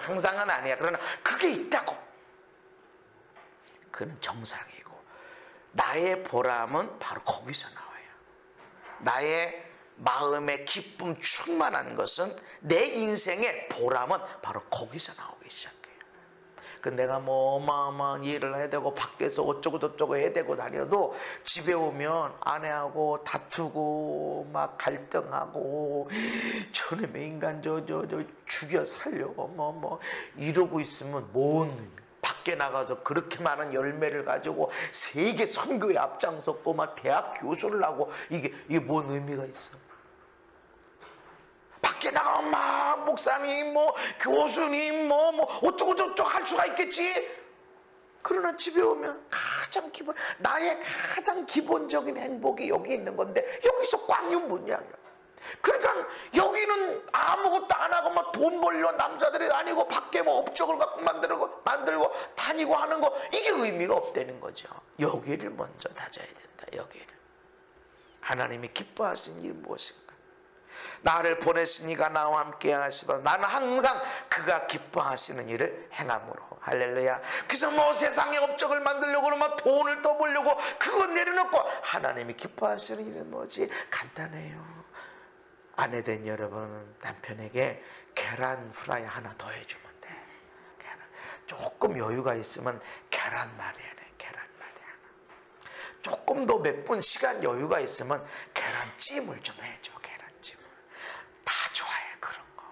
항상은 아니야. 그러나 그게 있다고. 그건 정상이고 나의 보람은 바로 거기서 나와요. 나의 마음의 기쁨 충만한 것은 내 인생의 보람은 바로 거기서 나오기 시작해요. 그 내가 뭐 어마어마한 일을 해야 되고 밖에서 어쩌고 저쩌고 해야 되고 다녀도 집에 오면 아내하고 다투고 막 갈등하고 저놈의 인간 저 죽여 살려고 뭐 이러고 있으면 뭔 의미. 밖에 나가서 그렇게 많은 열매를 가지고 세계 선교에 앞장섰고 막 대학 교수를 하고 이게 뭔 의미가 있어? 밖에 나가면 막 목사님 뭐 교수님 뭐 어쩌고 저쩌고 할 수가 있겠지. 그러나 집에 오면 나의 가장 기본적인 행복이 여기 있는 건데 여기서 꽝윤문양이야. 그러니까 여기는 아무것도 안 하고 막 돈 벌려 남자들이 다니고 밖에 뭐 업적을 갖고 만들고 다니고 하는 거 이게 의미가 없다는 거죠. 여기를 먼저 다져야 된다. 여기를. 하나님이 기뻐하시는 일이 무엇인가? 나를 보내시니가 나와 함께 하시던 나는 항상 그가 기뻐하시는 일을 행함으로. 할렐루야. 그래서 뭐 세상의 업적을 만들려고 그러면 돈을 더 벌려고 그거 내려놓고 하나님이 기뻐하시는 일은 뭐지? 간단해요. 아내된 여러분은 남편에게 계란 후라이 하나 더 해주면 돼. 계란. 조금 여유가 있으면 계란말이 하네. 계란말이 하나. 조금 더 몇 분 시간 여유가 있으면 계란찜을 좀 해줘. 계란찜을. 다 좋아해 그런 거.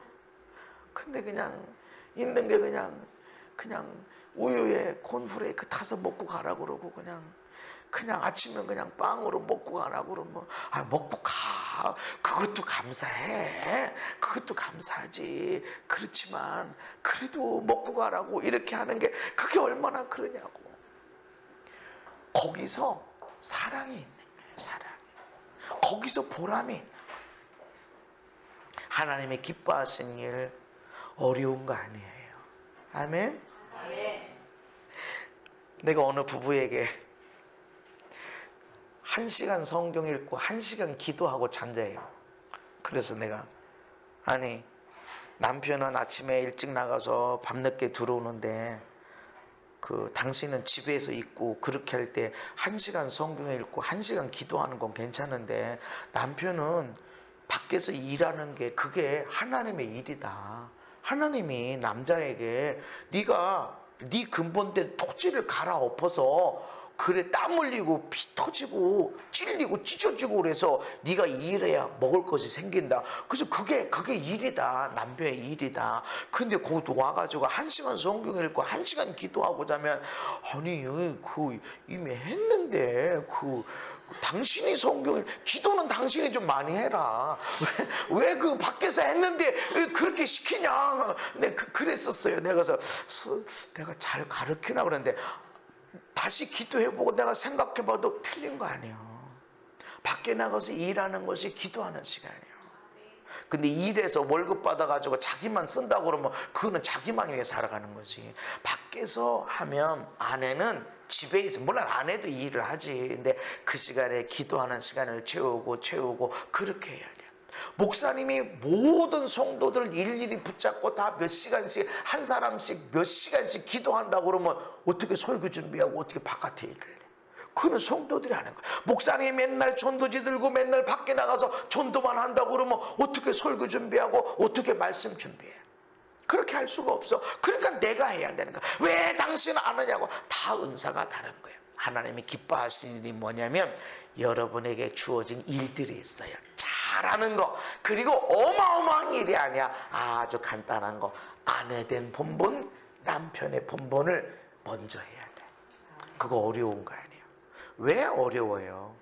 근데 그냥 있는 게 그냥 우유에 콘프레이크 타서 먹고 가라 그러고 그냥 아침에 그냥 빵으로 먹고 가라 그러면 먹고 가. 그것도 감사해. 그것도 감사하지. 그렇지만 그래도 먹고 가라고 이렇게 하는 게 그게 얼마나 그러냐고. 거기서 사랑이 있는 거예요. 사랑이. 거기서 보람이 있는 거예요. 하나님의 기뻐하시는 일 어려운 거 아니에요. 아멘. 내가 어느 부부에게 1시간 성경 읽고 1시간 기도하고 잔대요. 그래서 내가 아니 남편은 아침에 일찍 나가서 밤늦게 들어오는데 당신은 집에서 있고 그렇게 할 때 1시간 성경 읽고 1시간 기도하는 건 괜찮은데 남편은 밖에서 일하는 게 그게 하나님의 일이다. 하나님이 남자에게 네가 네 근본된 토지를 갈아엎어서 그래 땀 흘리고 피 터지고 찔리고 찢어지고 그래서 네가 일해야 먹을 것이 생긴다. 그래서 그게 일이다. 남편의 일이다. 근데 거기 와가지고 1시간 성경 읽고 1시간 기도하고 자면 아니 이미 했는데 당신이 기도는 당신이 좀 많이 해라. 왜 밖에서 했는데 그렇게 시키냐. 내가 그랬었어요. 내가 잘 가르치나 그랬는데 다시 기도해보고 내가 생각해봐도 틀린 거 아니에요. 밖에 나가서 일하는 것이 기도하는 시간이에요. 근데 일해서 월급 받아가지고 자기만 쓴다고 그러면 그거는 자기만 위해 살아가는 거지. 밖에서 하면 아내는 집에 있어. 물론 아내도 일을 하지. 근데 그 시간에 기도하는 시간을 채우고 그렇게 해야 돼요. 목사님이 모든 성도들 일일이 붙잡고 다 몇 시간씩 한 사람씩 몇 시간씩 기도한다고 그러면 어떻게 설교 준비하고 어떻게 바깥에 일을 해. 그는 성도들이 하는 거야. 목사님이 맨날 전도지 들고 맨날 밖에 나가서 전도만 한다고 그러면 어떻게 설교 준비하고 어떻게 말씀 준비해. 그렇게 할 수가 없어. 그러니까 내가 해야 되는 거야. 왜 당신은 안 하냐고. 다 은사가 다른 거예요. 하나님이 기뻐하시는 일이 뭐냐면 여러분에게 주어진 일들이 있어요. 잘하는 거. 그리고 어마어마한 일이 아니야. 아주 간단한 거. 아내된 본분, 남편의 본분을 먼저 해야 돼. 그거 어려운 거 아니에요. 왜 어려워요?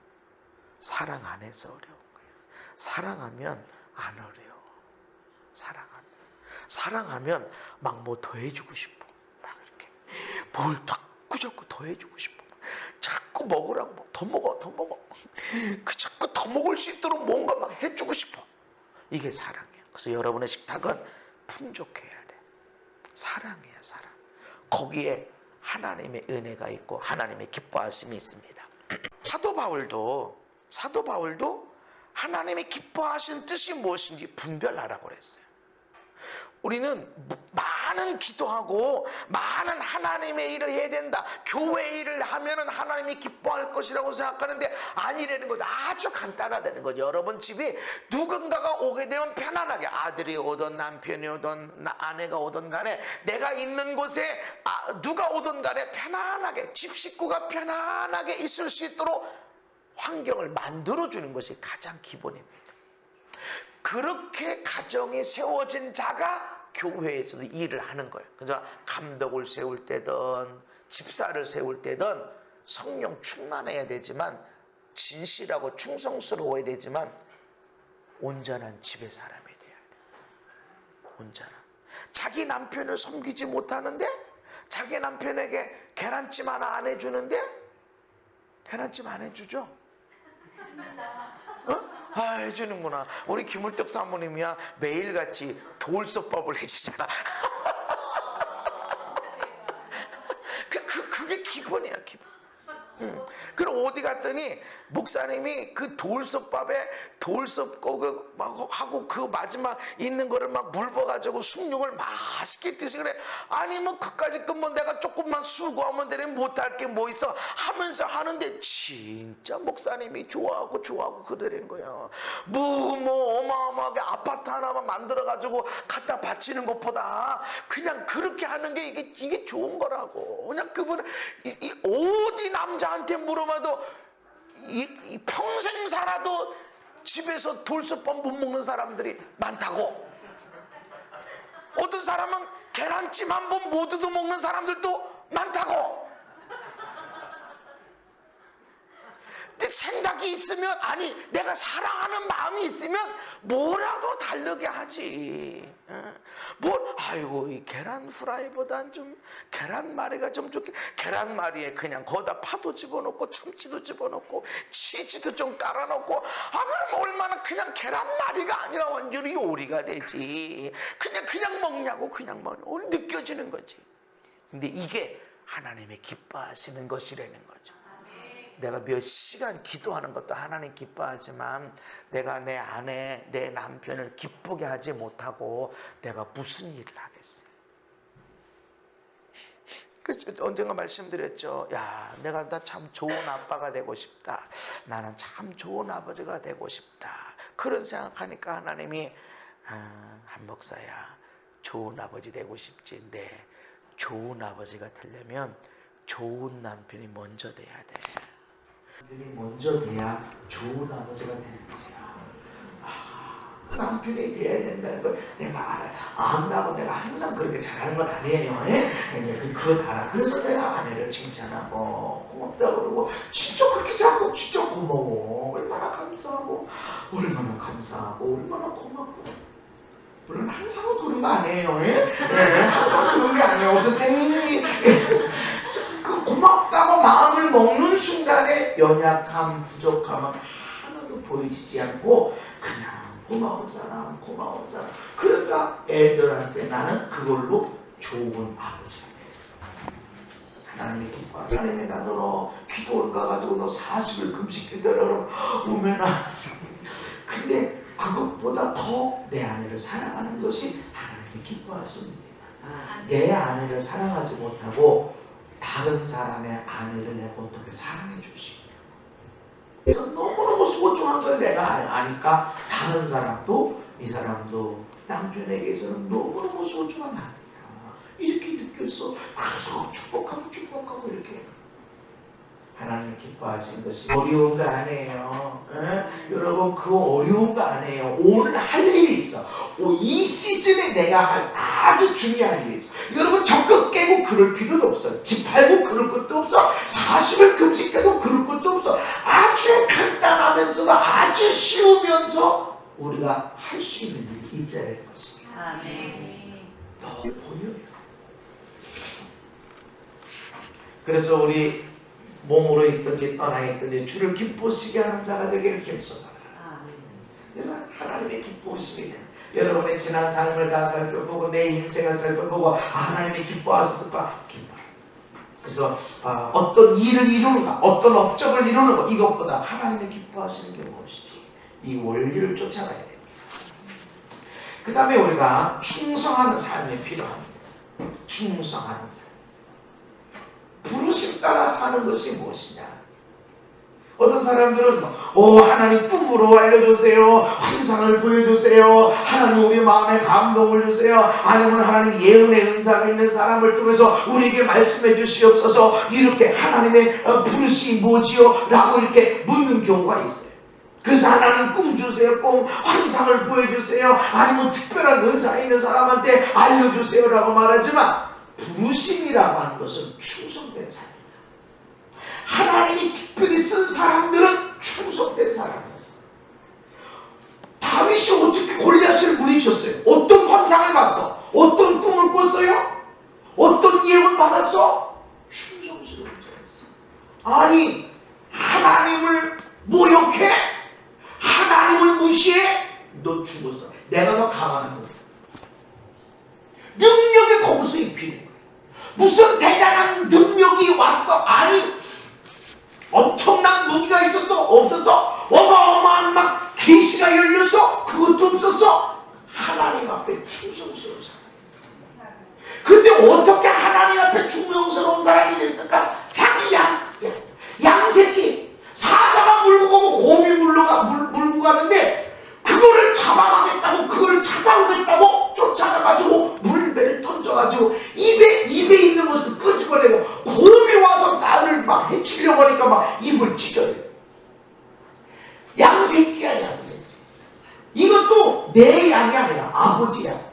사랑 안 해서 어려운 거예요. 사랑하면 안 어려워. 사랑하면 막 뭐 더 해주고 싶어. 막 이렇게 뭘 자꾸 더 해주고 싶어. 자꾸 먹으라고 더 먹어. 자꾸 더 먹을 수 있도록 뭔가 막 해주고 싶어. 이게 사랑이에요. 그래서 여러분의 식탁은 풍족해야 돼. 사랑이에요, 사랑. 거기에 하나님의 은혜가 있고 하나님의 기뻐하심이 있습니다. 사도 바울도 하나님의 기뻐하신 뜻이 무엇인지 분별하라고 그랬어요. 우리는 많은 기도하고 많은 하나님의 일을 해야 된다. 교회 일을 하면은 하나님이 기뻐할 것이라고 생각하는데 아니라는 거죠. 아주 간단하다는 거죠. 여러분 집에 누군가가 오게 되면 편안하게 아들이 오든 남편이 오든 아내가 오든 간에 내가 있는 곳에 누가 오든 간에 편안하게 집 식구가 편안하게 있을 수 있도록 환경을 만들어주는 것이 가장 기본입니다. 그렇게 가정이 세워진 자가 교회에서도 일을 하는 거예요. 그래서 감독을 세울 때든 집사를 세울 때든 성령 충만해야 되지만 진실하고 충성스러워야 되지만 온전한 집의 사람이 돼야 돼요. 온전한. 자기 남편을 섬기지 못하는데 자기 남편에게 계란찜 하나 안 해주는데 계란찜 안 해주죠? 해주는구나. 우리 김울떡 사모님이야 매일같이 돌솥밥을 해주잖아. 그게 기본이야, 기본. 그럼 어디 갔더니 목사님이 그 돌솥밥에 돌솥 막 하고 그 마지막 있는 거를 막 물 부어가지고 숭늉을 맛있게 드시 그래. 아니 뭐 그까짓 건 내가 조금만 수고하면 되는 못할 게 뭐 있어 하면서 하는데 진짜 목사님이 좋아하고 그러는 거예요. 뭐 어마어마하게 아파트 하나만 만들어가지고 갖다 바치는 것보다 그냥 그렇게 하는 게 이게 좋은 거라고. 그냥 그분은 어디 남자한테 물어봐도 평생 살아도 집에서 돌솥밥 못 먹는 사람들이 많다고. 어떤 사람은 계란찜 한 번 못 얻어 먹는 사람들도 많다고. 근데 생각이 있으면, 아니 내가 사랑하는 마음이 있으면 뭐라도 다르게 하지. 아이고 이 계란 후라이보단 좀 계란말이가 좀 좋게. 계란말이에 그냥 거기다 파도 집어넣고 참치도 집어넣고 치즈도 좀 깔아넣고 그럼 얼마나 그냥 계란말이가 아니라 완전히 요리가 되지. 그냥 먹냐고. 그냥 먹냐고 느껴지는 거지. 근데 이게 하나님의 기뻐하시는 것이라는 거죠. 내가 몇 시간 기도하는 것도 하나님 기뻐하지만 내가 내 아내, 내 남편을 기쁘게 하지 못하고 내가 무슨 일을 하겠어. 언젠가 말씀드렸죠. 야, 내가 나 참 좋은 아빠가 되고 싶다. 나는 참 좋은 아버지가 되고 싶다. 그런 생각하니까 하나님이 한 목사야, 좋은 아버지 되고 싶지인데 좋은 아버지가 되려면 좋은 남편이 먼저 돼야 돼. 남편이 먼저 돼야 좋은 아버지가 되는 거야. 그 남편이 돼야 된다는 걸 내가 알아요. 안다고 내가 항상 그렇게 잘하는 건 아니에요. 그거 다 알아. 그래서 내가 아내를 칭찬하고 고맙다고 그러고 진짜 그렇게 생각하고 진짜 고마워. 얼마나 감사하고 얼마나 고맙고. 물론 항상 그런 거 아니에요. 항상 그런 게 아니에요. 어떤 때는 그 고맙다고 마음을 먹는 순간에 연약함, 부족함은 하나도 보이지 않고 그냥 고마운 사람. 그러니까 애들한테 나는 그걸로 좋은 아버지가 돼. 하나님이 기뻐. 하나님이 나도 기도원 가가지고 너 40일 금식 기도하라고 오면은 근데 그것보다 더 내 아내를 사랑하는 것이 하나님이 기뻐하십니다. 내 아내를 사랑하지 못하고 다른 사람의 아내를 내가 어떻게 사랑해 주시냐. 그래서 너무너무 소중한 걸 내가 아니까 다른 사람도 이 사람도 남편에게서는 너무너무 소중한 아내야. 이렇게 느꼈어. 그래서 축복하고 이렇게. 하나님 기뻐하신 것이 어려운 거 아니에요. 여러분 그 어려운 거 아니에요. 오늘 할 일이 있어. 이 시즌에 내가 할 아주 중요한 일이 있어. 여러분 적극 깨고 그럴 필요도 없어. 집 팔고 그럴 것도 없어. 40일 금식해도 그럴 것도 없어. 아주 간단하면서도 아주 쉬우면서 우리가 할 수 있는 일이 있다는 것입니다. 아멘. 너무 보여요. 그래서 우리 몸으로 있든지 떠나 있든지 주를 기쁘시게 하는 자가 되기를 힘써봐라. 여러분 하나님의 기쁘심이 여러분의 지난 삶을 다 살펴보고 내 인생을 살펴보고 하나님이 기뻐하셨을까? 기뻐라. 그래서 어떤 일을 이루는가, 어떤 업적을 이루는 것, 이것보다 하나님이 기뻐하시는 게 무엇이지? 이 원리를 쫓아가야 됩니다. 그 다음에 우리가 충성하는 삶이 필요합니다. 충성하는 삶. 부르심 따라 사는 것이 무엇이냐? 어떤 사람들은 하나님 꿈으로 알려주세요. 환상을 보여주세요. 하나님 우리 마음에 감동을 주세요. 아니면 하나님 예언의 은사가 있는 사람을 통해서 우리에게 말씀해 주시옵소서. 이렇게 하나님의 부르심이 뭐지요? 라고 이렇게 묻는 경우가 있어요. 그래서 하나님 꿈 주세요. 꿈 환상을 보여주세요. 아니면 특별한 은사 있는 사람한테 알려주세요 라고 말하지만 부르심이라고 하는 것은 충성된 사람입니다. 하나님이 특별히 쓴 사람들은 충성된 사람이었어요. 다윗이 어떻게 골리앗을 물리쳤어요? 어떤 환상을 봤어? 어떤 꿈을 꿨어요? 어떤 예언 받았어? 충성스러운 자였어. 아니 하나님을 모욕해? 하나님을 무시해? 너 죽었어. 내가 너 강하는 거야. 능력의 검수 입히는 거야. 무슨 대단한 능력이 왔고 아니 엄청난 무기가 있었어? 없었어? 어마어마한 막 계시가 열렸어? 그것도 없었어? 하나님 앞에 충성스러운 사람이 됐어. 근데 어떻게 하나님 앞에 충성스러운 사람이 됐을까? 자기 양새끼 사자가 물고 가고 곰이 물고 가는데 그거를 잡아가겠다고 그거를 찾아오겠다고 쫓아가가지고 물배를 던져가지고 입에 있는 것을 끄집어내고 곰이 와서 나를 막 해치려고 하니까 막 입을 찢어내. 양새끼야 양새끼. 이것도 내 양이 아니라 아버지야.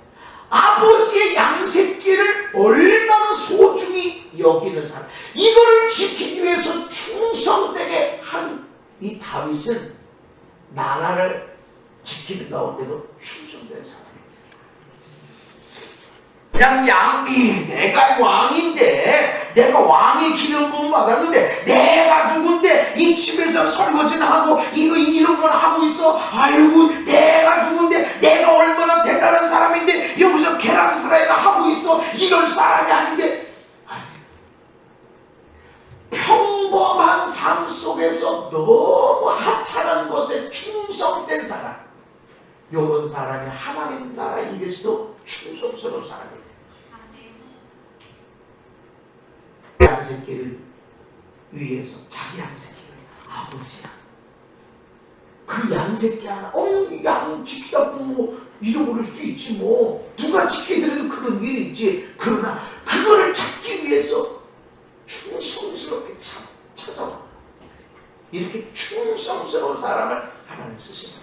아버지의 양새끼를 얼마나 소중히 여기는 사람. 이거를 지키기 위해서 충성되게 한 이 다윗은 나라를 지키는 가운데도 충성된 사람이에요. 그냥 양이 내가 왕인데 내가 왕의 기름 부음 받았는데 내가 누군데 이 집에서 설거지는 하고 이런 건 하고 있어. 아이고 내가 누군데 내가 얼마나 대단한 사람인데 여기서 계란 프라이를 하고 있어. 이런 사람이 아닌데. 평범한 삶 속에서 너무 하찮은 것에 충성된 사람, 요런 사람이 하나님 나라 입에서도 충성스러운 사람이에요. 양새끼를 위해서 자기 양새끼가 아버지야. 그 양새끼 하나, 양 지키다 보면 뭐 잃어버릴 수도 있지 뭐. 누가 지키더라도 그런 일이 있지. 그러나 그거를 찾기 위해서 충성스럽게 찾아와. 이렇게 충성스러운 사람을 하나님 쓰십니다.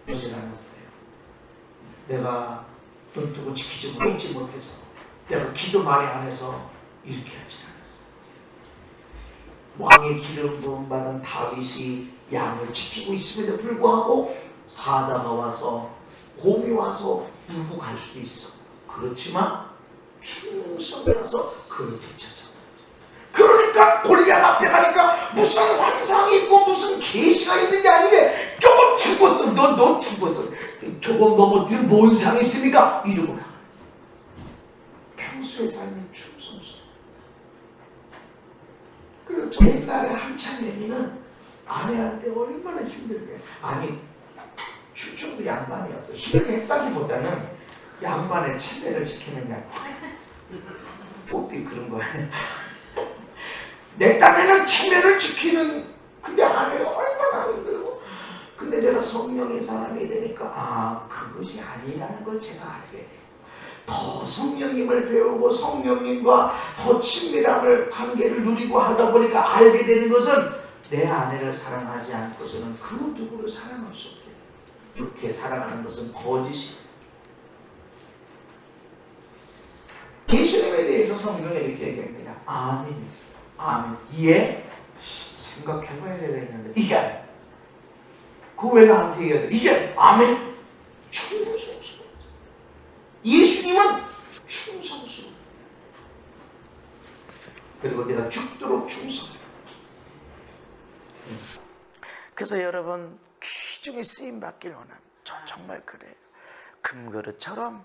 그러지 않았어요. 내가 눈 뜨고 지키지 못해서 내가 기도 많이 안 해서 이렇게 하지 않았어요. 왕의 기름 부음 받은 다윗이 양을 지키고 있음에도 불구하고 사자가 와서 곰이 와서 물고 갈 수도 있어. 그렇지만 충성이라서 그를 되찾아. 그러니까 골리앗 앞에 가니까 무슨 환상이 있고 무슨 계시가 있는 게 아닌데 조금 죽었어. 너 죽었어. 조금 넘어뜨리면 뭔 이상이 있습니까? 이러고 나가. 평소의 삶의 충성스러워. 그리고 저 옛날에 한참 내미는 아내한테 얼마나 힘들게. 아니 충청도 양반이었어. 힘을 했다기보다는 양반의 체면을 지키느냐. 어떻게 그런 거야. 내 딴에는 체면을 지키는. 근데 아내가 얼마나 힘들고. 근데 내가 성령의 사람이 되니까 그것이 아니라는 걸 제가 알게 돼요. 더 성령님을 배우고 성령님과 더 친밀함을 관계를 누리고 하다 보니까 알게 되는 것은 내 아내를 사랑하지 않고서는 그 누구를 사랑할 수 없게. 이렇게 살아가는 것은 거짓이에요. 예수님에 대해서 성경에 이렇게 얘기합니다. 아멘. 아멘. 이해? 생각해봐야 되겠는데 이게 아니야. 그거 왜 나한테 얘기하세요? 이게 아멘. 충성스러워. 예수님은 충성스러워. 그리고 내가 죽도록 충성해. 그래서 여러분 귀중히 쓰임받길 원합니다. 정말 그래요. 금그릇처럼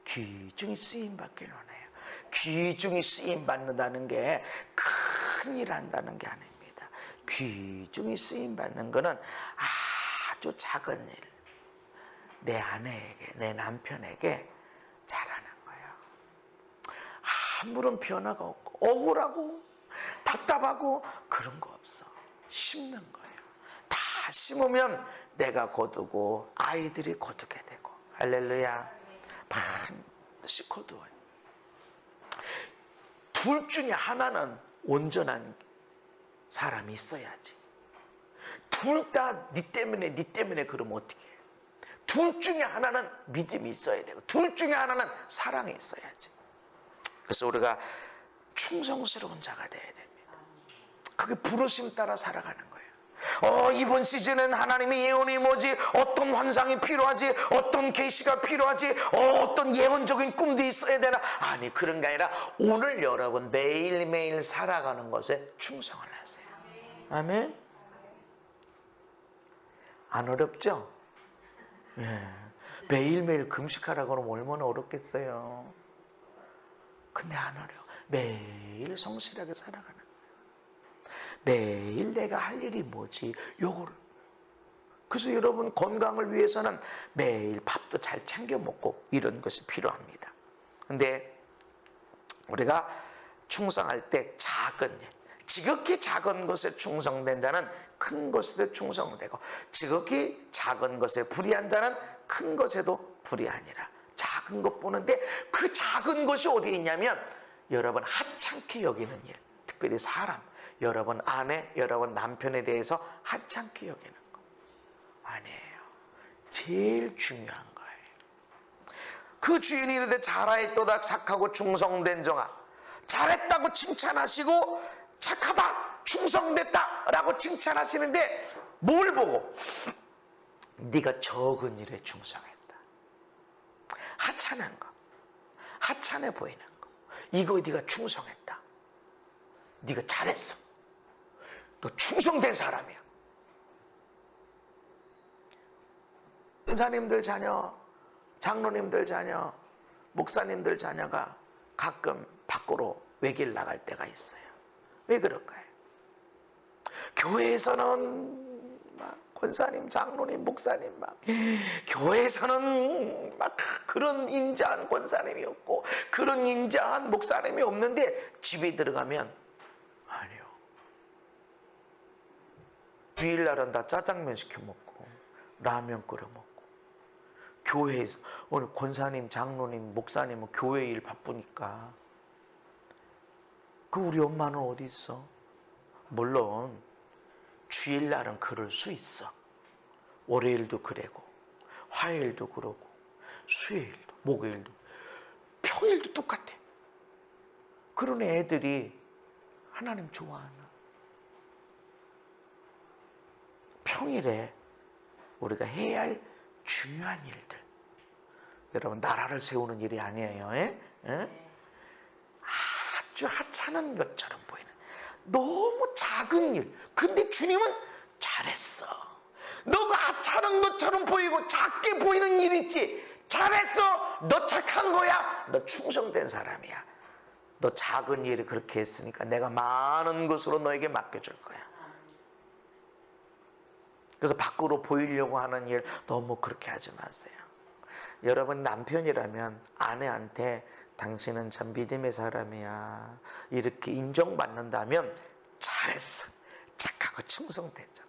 귀중히 쓰임받길 원해요. 귀중히 쓰임받는다는 게 큰일 한다는 게 아닙니다. 귀중히 쓰임받는 거는 아주 작은 일. 내 아내에게, 내 남편에게 잘하는 거예요. 아무런 변화가 없고 억울하고 답답하고 그런 거 없어. 심는 거예요. 다 심으면 내가 거두고 아이들이 거두게 되고. 할렐루야. 반드시 거두어요. 둘 중에 하나는 온전한 사람이 있어야지. 둘 다 네 때문에 그러면 어떻게 해? 둘 중에 하나는 믿음이 있어야 되고 둘 중에 하나는 사랑이 있어야지. 그래서 우리가 충성스러운 자가 돼야 됩니다. 그게 부르심 따라 살아가는 거예요. 이번 시즌은 하나님의 예언이 뭐지? 어떤 환상이 필요하지? 어떤 계시가 필요하지? 어떤 예언적인 꿈도 있어야 되나? 아니, 그런 게 아니라 오늘 여러분 매일매일 살아가는 것에 충성을 하세요. 아멘? 안 어렵죠? 예. 매일매일 금식하라고 하면 얼마나 어렵겠어요. 근데 안 어려워. 매일 성실하게 살아가는 거예요. 매일 내가 할 일이 뭐지? 요거를. 그래서 여러분 건강을 위해서는 매일 밥도 잘 챙겨 먹고 이런 것이 필요합니다. 근데 우리가 충성할 때 작은 일, 지극히 작은 것에 충성된 자는 큰 것에도 충성되고, 지극히 작은 것에 불의한 자는 큰 것에도 불의하니라. 작은 것 보는데 그 작은 것이 어디에 있냐면 여러분 하찮게 여기는 일, 특별히 사람, 여러분 아내, 여러분 남편에 대해서 하찮게 여기는 거 아니에요. 제일 중요한 거예요. 그 주인이 이르되 잘하였도다 착하고 충성된 종아, 잘했다고 칭찬하시고 착하다 충성됐다 라고 칭찬하시는데 뭘 보고? 네가 적은 일에 충성했다. 하찮은 거, 하찮아 보이는 거, 이거 네가 충성했다. 네가 잘했어. 너 충성된 사람이야. 권사님들 자녀, 장로님들 자녀, 목사님들 자녀가 가끔 밖으로 외길 나갈 때가 있어요. 왜 그럴까요? 교회에서는 막 권사님, 장로님, 목사님 막 교회에서는 막 그런 인자한 권사님이 없고 그런 인자한 목사님이 없는데 집에 들어가면 아니요. 주일날은 다 짜장면 시켜 먹고 라면 끓여 먹고, 교회에서 오늘 권사님, 장로님, 목사님은 교회 일 바쁘니까 그 우리 엄마는 어디 있어? 물론 주일날은 그럴 수 있어. 월요일도 그러고 화요일도 그러고 수요일도 목요일도 평일도 똑같아. 그런 애들이 하나님 좋아하나? 평일에 우리가 해야 할 중요한 일들, 여러분 나라를 세우는 일이 아니에요. 아주 하찮은 것처럼 보이는 너무 작은 일, 근데 주님은 잘했어. 너가 하찮은 것처럼 보이고 작게 보이는 일 있지? 잘했어. 너 착한 거야. 너 충성된 사람이야. 너 작은 일을 그렇게 했으니까 내가 많은 것으로 너에게 맡겨줄 거야. 그래서 밖으로 보이려고 하는 일 너무 그렇게 하지 마세요. 여러분 남편이라면 아내한테 당신은 참 믿음의 사람이야 이렇게 인정받는다면 잘했어. 착하고 충성된 자.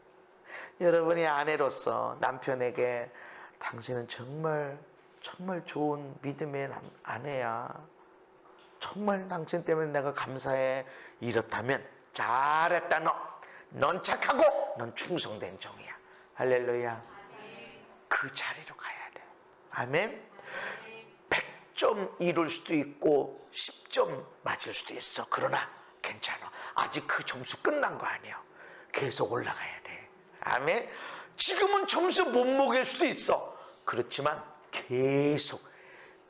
여러분이 아내로서 남편에게 당신은 정말 좋은 믿음의 아내야. 정말 당신 때문에 내가 감사해. 이렇다면 잘했다 너. 넌 착하고 넌 충성된 종이야. 할렐루야. 그 자리로 가야 돼. 아멘. 100점 이룰 수도 있고 10점 맞을 수도 있어. 그러나 괜찮아. 아직 그 점수 끝난 거 아니에요. 계속 올라가야 돼. 아멘. 지금은 점수 못 먹일 수도 있어. 그렇지만 계속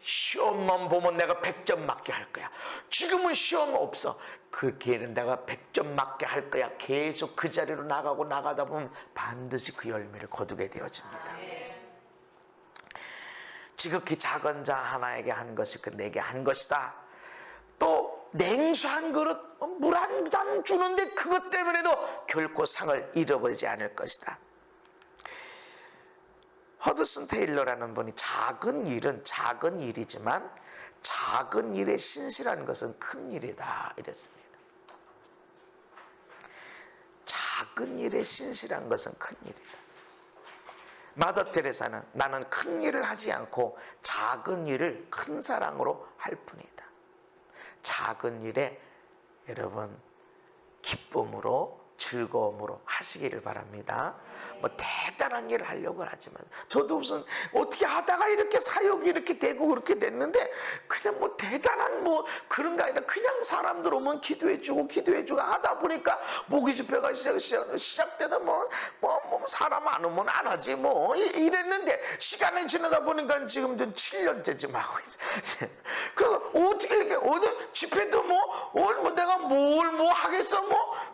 시험만 보면 내가 100점 맞게 할 거야. 지금은 시험 없어. 그 기회는 내가 100점 맞게 할 거야. 계속 그 자리로 나가다 보면 반드시 그 열매를 거두게 되어집니다. 지극히 작은 자 하나에게 한 것이 내게 한 것이다. 또 냉수 한 그릇, 물 한 잔 주는데 그것 때문에도 결코 상을 잃어버리지 않을 것이다. 허드슨 테일러라는 분이 작은 일은 작은 일이지만 작은 일에 신실한 것은 큰 일이다 이랬습니다. 작은 일에 신실한 것은 큰 일이다. 마더 테레사는 나는 큰 일을 하지 않고 작은 일을 큰 사랑으로 할 뿐이다. 작은 일에 여러분 기쁨으로 즐거움으로 하시기를 바랍니다. 뭐 대단한 일을 하려고 하지만 저도 무슨 어떻게 하다가 이렇게 사역이 이렇게 되고 그렇게 됐는데 그냥 뭐 대단한 뭐 그런 게 아니라 그냥 사람들 오면 기도해주고 하다 보니까 모기 집회가 시작되다 뭐 사람 안 오면 안 하지 뭐 이랬는데 시간이 지나다 보니까 지금 좀 7년째쯤 하고 있어요. 그 어떻게 이렇게 집회도 뭐 내가 뭘 하겠어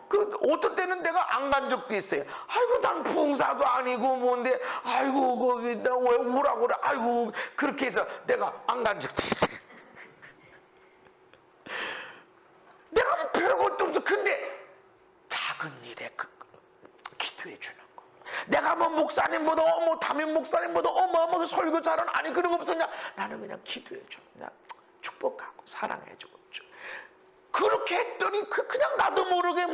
그 어떤 때는 내가 안 간 적도 있어요. 아이고 난 봉사도 아니고 뭔데 아이고 거기 내가 왜 오라고 그래. 아이고 그렇게 해서 내가 안 간 적도 있어요. 내가 별것도 없어. 근데 작은 작은 일에 기도해 주는 거. 내가 뭐 목사님보다 담임 목사님보다 어마어마하게 설교 잘하는 아니 그런 거 없었냐? 나는 그냥 기도해 줘. 그냥 축복하고 사랑해 주고. 그렇게 했더니 그냥 나도 모르게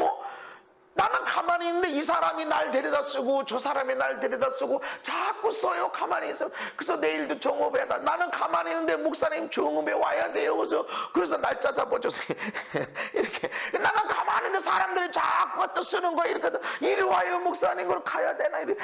나는 가만히 있는데 이 사람이 날 데려다 쓰고 저 사람이 날 데려다 쓰고 자꾸 써요. 가만히 있어. 그래서 내일도 정오배 가. 나는 가만히 있는데 목사님 정오배 와야 돼요. 그래서 날짜 잡아줘서 이렇게 나는 가만히 있는데 사람들이 자꾸 갖다 쓰는 거야. 이렇게 이리 와요 목사님. 그걸 가야 되나? 이제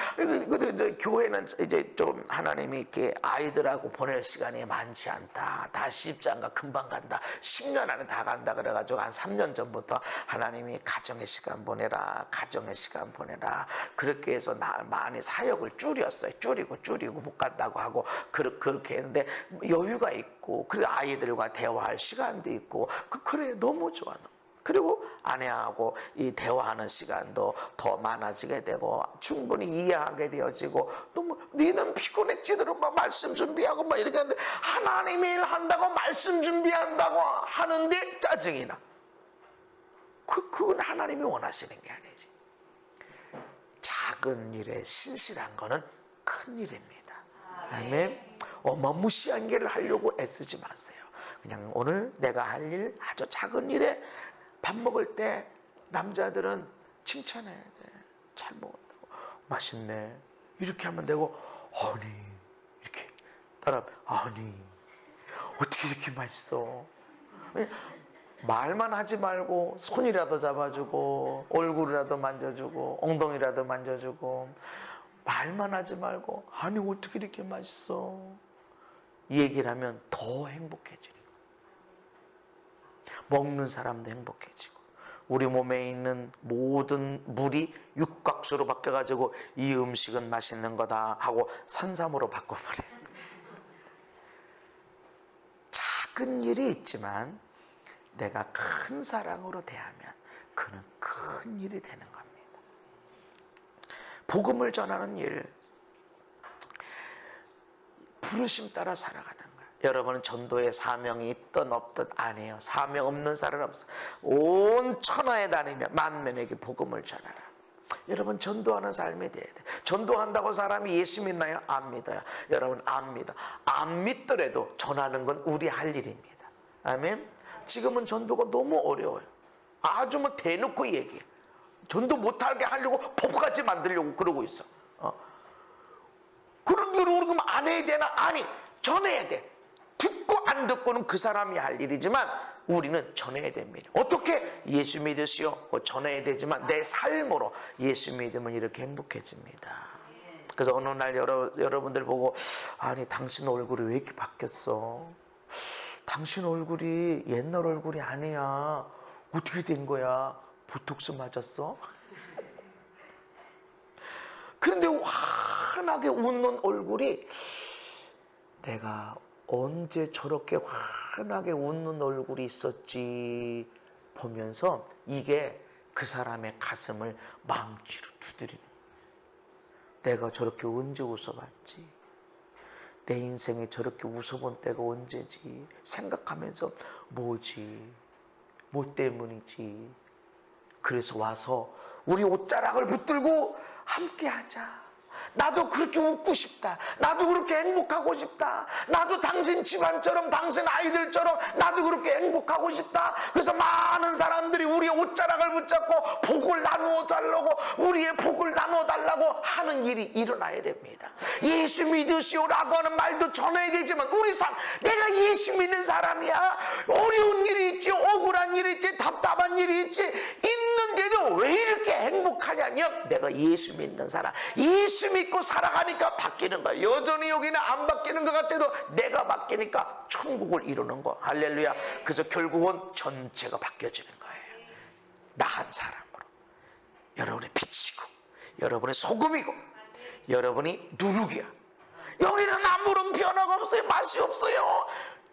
교회는 이제 좀 하나님이 이렇게 아이들하고 보낼 시간이 많지 않다. 다 시집장가 금방 간다. 10년 안에 다 간다. 그래가지고 한 3년 전부터 하나님이 가정의 시간 보내라. 가정의 시간 보내라. 그렇게 해서 많이 사역을 줄였어요. 줄이고 못 간다고 하고 그렇게 했는데 여유가 있고 그리고 아이들과 대화할 시간도 있고 그래 너무 좋아. 그리고 아내하고 이 대화하는 시간도 더 많아지게 되고 충분히 이해하게 되어지고 너무 너는 피곤했지도록 막 말씀 준비하고 막 이렇게 하는데 하나님이 일한다고 말씀 준비한다고 하는데 짜증이 나. 그건 하나님이 원하시는 게 아니지. 작은 일에 신실한 거는 큰 일입니다. 아멘. 어마무시한 일을 하려고 애쓰지 마세요. 그냥 오늘 내가 할 일 아주 작은 일에 밥 먹을 때 남자들은 칭찬해야 돼. 잘 먹었다고. 맛있네. 이렇게 하면 되고 아니 이렇게 따라 아니 어떻게 이렇게 맛있어. 말만 하지 말고 손이라도 잡아주고 얼굴이라도 만져주고 엉덩이라도 만져주고 말만 하지 말고 아니 어떻게 이렇게 맛있어. 이 얘기를 하면 더 행복해지는 거예요. 먹는 사람도 행복해지고 우리 몸에 있는 모든 물이 육각수로 바뀌어가지고 이 음식은 맛있는 거다 하고 산삼으로 바꿔버리는 거예요. 작은 일이 있지만 내가 큰 사랑으로 대하면 그는 큰 일이 되는 겁니다. 복음을 전하는 일, 부르심 따라 살아가는 거예요. 여러분은 전도에 사명이 있든 없든 아니에요. 사명 없는 사람은 없어. 온 천하에 다니며 만민에게 복음을 전하라. 여러분 전도하는 삶이 돼야 돼. 전도한다고 사람이 예수 믿나요? 안 믿어요. 여러분 안 믿어. 안 믿더라도 전하는 건 우리 할 일입니다. 아멘. 지금은 전도가 너무 어려워요. 아주 대놓고 얘기해. 전도 못하게 하려고 법까지 만들려고 그러고 있어. 그런 걸 우리가 안 해야 되나? 아니, 전해야 돼. 듣고 안 듣고는 그 사람이 할 일이지만 우리는 전해야 됩니다. 어떻게? 예수 믿으시오. 전해야 되지만 내 삶으로 예수 믿으면 이렇게 행복해집니다. 그래서 어느 날 여러분들 보고 아니 당신 얼굴이 왜 이렇게 바뀌었어? 당신 얼굴이 옛날 얼굴이 아니야. 어떻게 된 거야? 보톡스 맞았어? 그런데 환하게 웃는 얼굴이 내가 언제 저렇게 환하게 웃는 얼굴이 있었지 보면서 이게 그 사람의 가슴을 망치로 두드리는 거야. 내가 저렇게 언제 웃어봤지? 내 인생에 저렇게 웃어본 때가 언제지 생각하면서 뭐지? 뭐 때문이지? 그래서 와서 우리 옷자락을 붙들고 함께하자. 나도 그렇게 웃고 싶다. 나도 그렇게 행복하고 싶다. 나도 당신 집안처럼 당신 아이들처럼 나도 그렇게 행복하고 싶다. 그래서 많은 사람들이 우리의 옷자락을 붙잡고 복을 나누어 달라고 우리의 복을 나누어 달라고 하는 일이 일어나야 됩니다. 예수 믿으시오라고 하는 말도 전해야 되지만 우리 삶 내가 예수 믿는 사람이야. 어려운 일이 있지 억울한 일이 있지 답답한 일이 있지 있는데도 왜 이렇게 행복하냐면 내가 예수 믿는 사람 예수 믿고 살아가니까 바뀌는 거야. 여전히 여기는 안 바뀌는 것 같아도 내가 바뀌니까 천국을 이루는 거. 할렐루야. 그래서 결국은 전체가 바뀌어지는 거예요. 나 한 사람으로. 여러분의 빛이고 여러분의 소금이고 여러분이 누룩이야. 여기는 아무런 변화가 없어요. 맛이 없어요.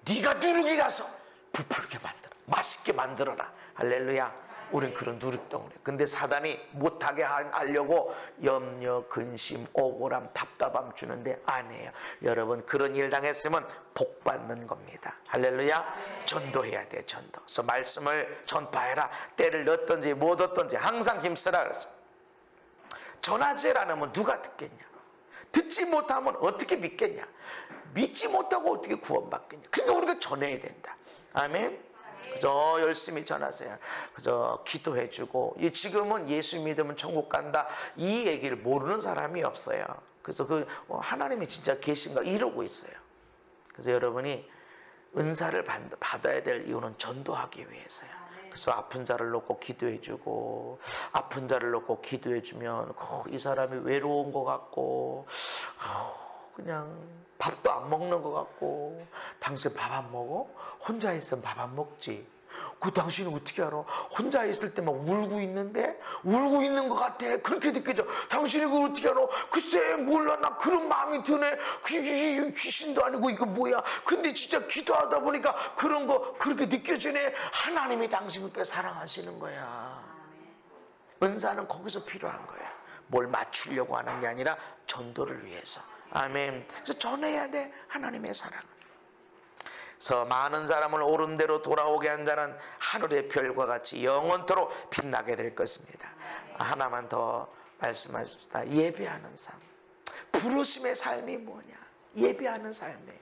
네가 누룩이라서 부풀게 만들어. 맛있게 만들어라. 할렐루야. 우린 그런 누룩덩어리. 근데 사단이 못하게 하려고 염려, 근심, 억울함, 답답함 주는데 아니에요. 여러분 그런 일 당했으면 복 받는 겁니다. 할렐루야. 전도해야 돼. 전도. 그래서 말씀을 전파해라. 때를 넣든지 못 얻든지 항상 힘쓰라 그랬어요. 전하지 않으면 누가 듣겠냐. 듣지 못하면 어떻게 믿겠냐. 믿지 못하고 어떻게 구원받겠냐. 그러니까 우리가 전해야 된다. 아멘. 그저 열심히 전하세요. 그저 기도해주고, 지금은 예수 믿으면 천국 간다 이 얘기를 모르는 사람이 없어요. 그래서 하나님이 진짜 계신가 이러고 있어요. 그래서 여러분이 은사를 받아야 될 이유는 전도하기 위해서요. 그래서 아픈 자를 놓고 기도해주고, 아픈 자를 놓고 기도해주면 이 사람이 외로운 것 같고, 그냥 밥도 안 먹는 것 같고, 당신 밥 안 먹어? 혼자 있으면 밥 안 먹지. 그 당신은 어떻게 알아? 혼자 있을 때만 울고 있는데 울고 있는 것 같아. 그렇게 느껴져. 당신이 그걸 어떻게 알아? 글쎄 몰라. 나 그런 마음이 드네. 귀신도 아니고 이거 뭐야. 근데 진짜 기도하다 보니까 그런 거 그렇게 느껴지네. 하나님이 당신을 꽤 사랑하시는 거야. 은사는 거기서 필요한 거야. 뭘 맞추려고 하는 게 아니라 전도를 위해서. 아멘. 그래서 전해야 돼. 하나님의 사랑. 그래서 많은 사람을 옳은 대로 돌아오게 한 자는 하늘의 별과 같이 영원토록 빛나게 될 것입니다. 하나만 더 말씀하십시다. 예배하는 삶. 부르심의 삶이 뭐냐? 예배하는 삶이에요.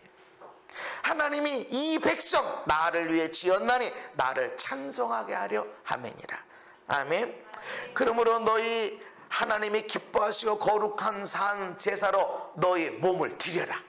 하나님이 이 백성 나를 위해 지었나니 나를 찬송하게 하려 함이니라. 아멘. 그러므로 너희 하나님이 기뻐하시고 거룩한 산 제사로 너희 몸을 드려라.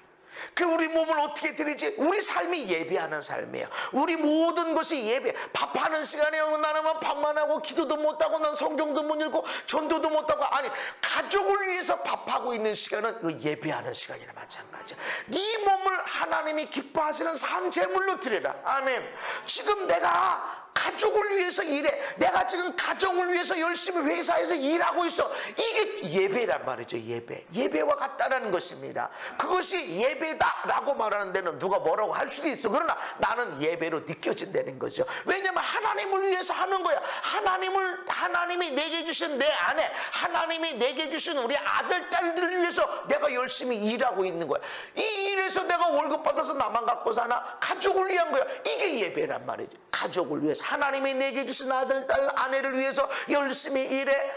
우리 몸을 어떻게 드리지? 우리 삶이 예배하는 삶이에요. 우리 모든 것이 예배. 밥하는 시간에 나는 밥만 하고 기도도 못하고 난 성경도 못 읽고 전도도 못하고, 아니 가족을 위해서 밥하고 있는 시간은 그 예배하는 시간이나 마찬가지야. 네 몸을 하나님이 기뻐하시는 산 제물로 드려라. 아멘. 지금 내가 가족을 위해서 일해. 내가 지금 가정을 위해서 열심히 회사에서 일하고 있어. 이게 예배란 말이죠. 예배와 같다라는 것입니다. 그것이 예배다라고 말하는 데는 누가 뭐라고 할 수도 있어. 그러나 나는 예배로 느껴진다는 거죠. 왜냐하면 하나님을 위해서 하는 거야. 하나님이 내게 주신 내 아내, 하나님이 내게 주신 우리 아들, 딸들을 위해서 내가 열심히 일하고 있는 거야. 이 일에서 내가 월급 받아서 나만 갖고 사나? 가족을 위한 거야. 이게 예배란 말이죠. 가족을 위해서. 하나님이 내게 주신 아들, 딸, 아내를 위해서 열심히 일해.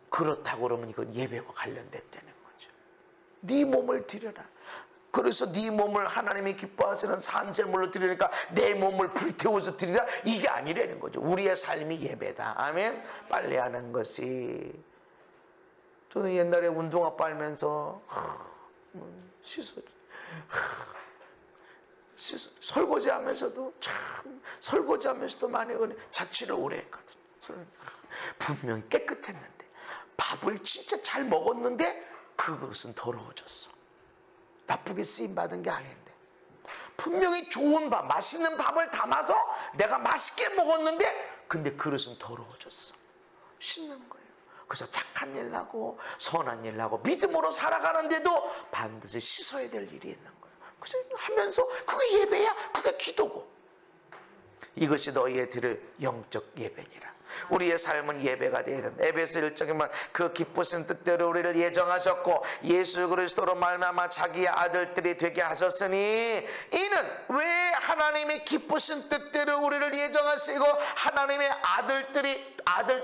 그렇다고 그러면 이건 예배와 관련됐다는 거죠. 네 몸을 드려라. 그래서 네 몸을 하나님이 기뻐하시는 산제물로 드리니까 내 몸을 불태워서 드리라. 이게 아니라는 거죠. 우리의 삶이 예배다. 아멘. 빨래하는 것이, 저는 옛날에 운동화 빨면서 설거지하면서도 많이 자취를 오래 했거든요. 분명히 깨끗했는데, 밥을 진짜 잘 먹었는데 그것은 더러워졌어. 나쁘게 쓰임받은 게 아닌데, 분명히 좋은 밥, 맛있는 밥을 담아서 내가 맛있게 먹었는데 근데 그릇은 더러워졌어. 씻는 거예요. 그래서 착한 일 하고 선한 일 하고 믿음으로 살아가는데도 반드시 씻어야 될 일이 있는 거예요. 그래서 하면서 그게 예배야. 그게 기도고. 이것이 너희의 드릴 영적 예배니라. 우리의 삶은 예배가 되어야 된다. 에베소 1장에만 그 기쁘신 뜻대로 우리를 예정하셨고 예수 그리스도로 말미암아 자기의 아들들이 되게 하셨으니, 이는 왜 하나님의 기쁘신 뜻대로 우리를 예정하시고 하나님의 아들,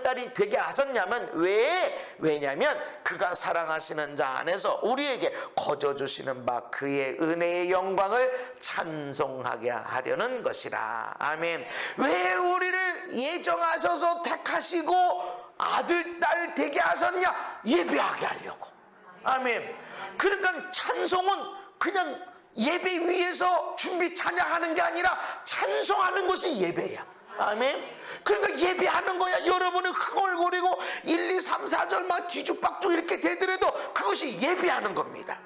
딸이 되게 하셨냐면, 왜냐면 그가 사랑하시는 자 안에서 우리에게 거저 주시는 바 그의 은혜의 영광을 찬송하게 하려는 것이라. 아멘. 왜 우리를 예정하셔서 택하시고 아들, 딸 되게 하셨냐? 예배하게 하려고. 아멘. 그러니까 찬송은 그냥 예배 위해서 준비 찬양하는 게 아니라 찬송하는 것이 예배야. 아멘. 그러니까 예배하는 거야. 여러분은 흥얼거리고 1, 2, 3, 4절 막 뒤죽박죽 이렇게 되더라도 그것이 예배하는 겁니다.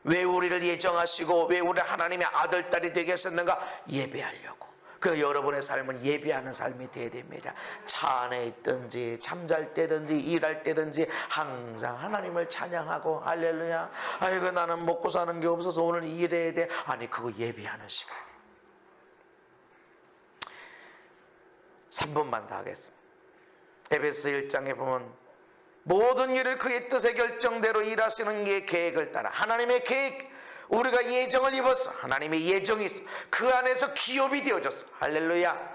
왜 우리를 예정하시고 왜 우리를 하나님의 아들, 딸이 되게 하셨는가? 예배하려고. 그래서 여러분의 삶은 예배하는 삶이 되어야 됩니다. 차 안에 있든지 잠잘 때든지 일할 때든지 항상 하나님을 찬양하고, 할렐루야. 아이고 나는 먹고 사는 게 없어서 오늘 일해야 돼. 아니, 그거 예배하는 시간. 3번만 더 하겠습니다. 에베소 1장에 보면 모든 일을 그의 뜻의 결정대로 일하시는 게 계획을 따라 하나님의 계획, 우리가 예정을 입었어. 하나님의 예정이 있어. 그 안에서 기업이 되어졌어. 할렐루야.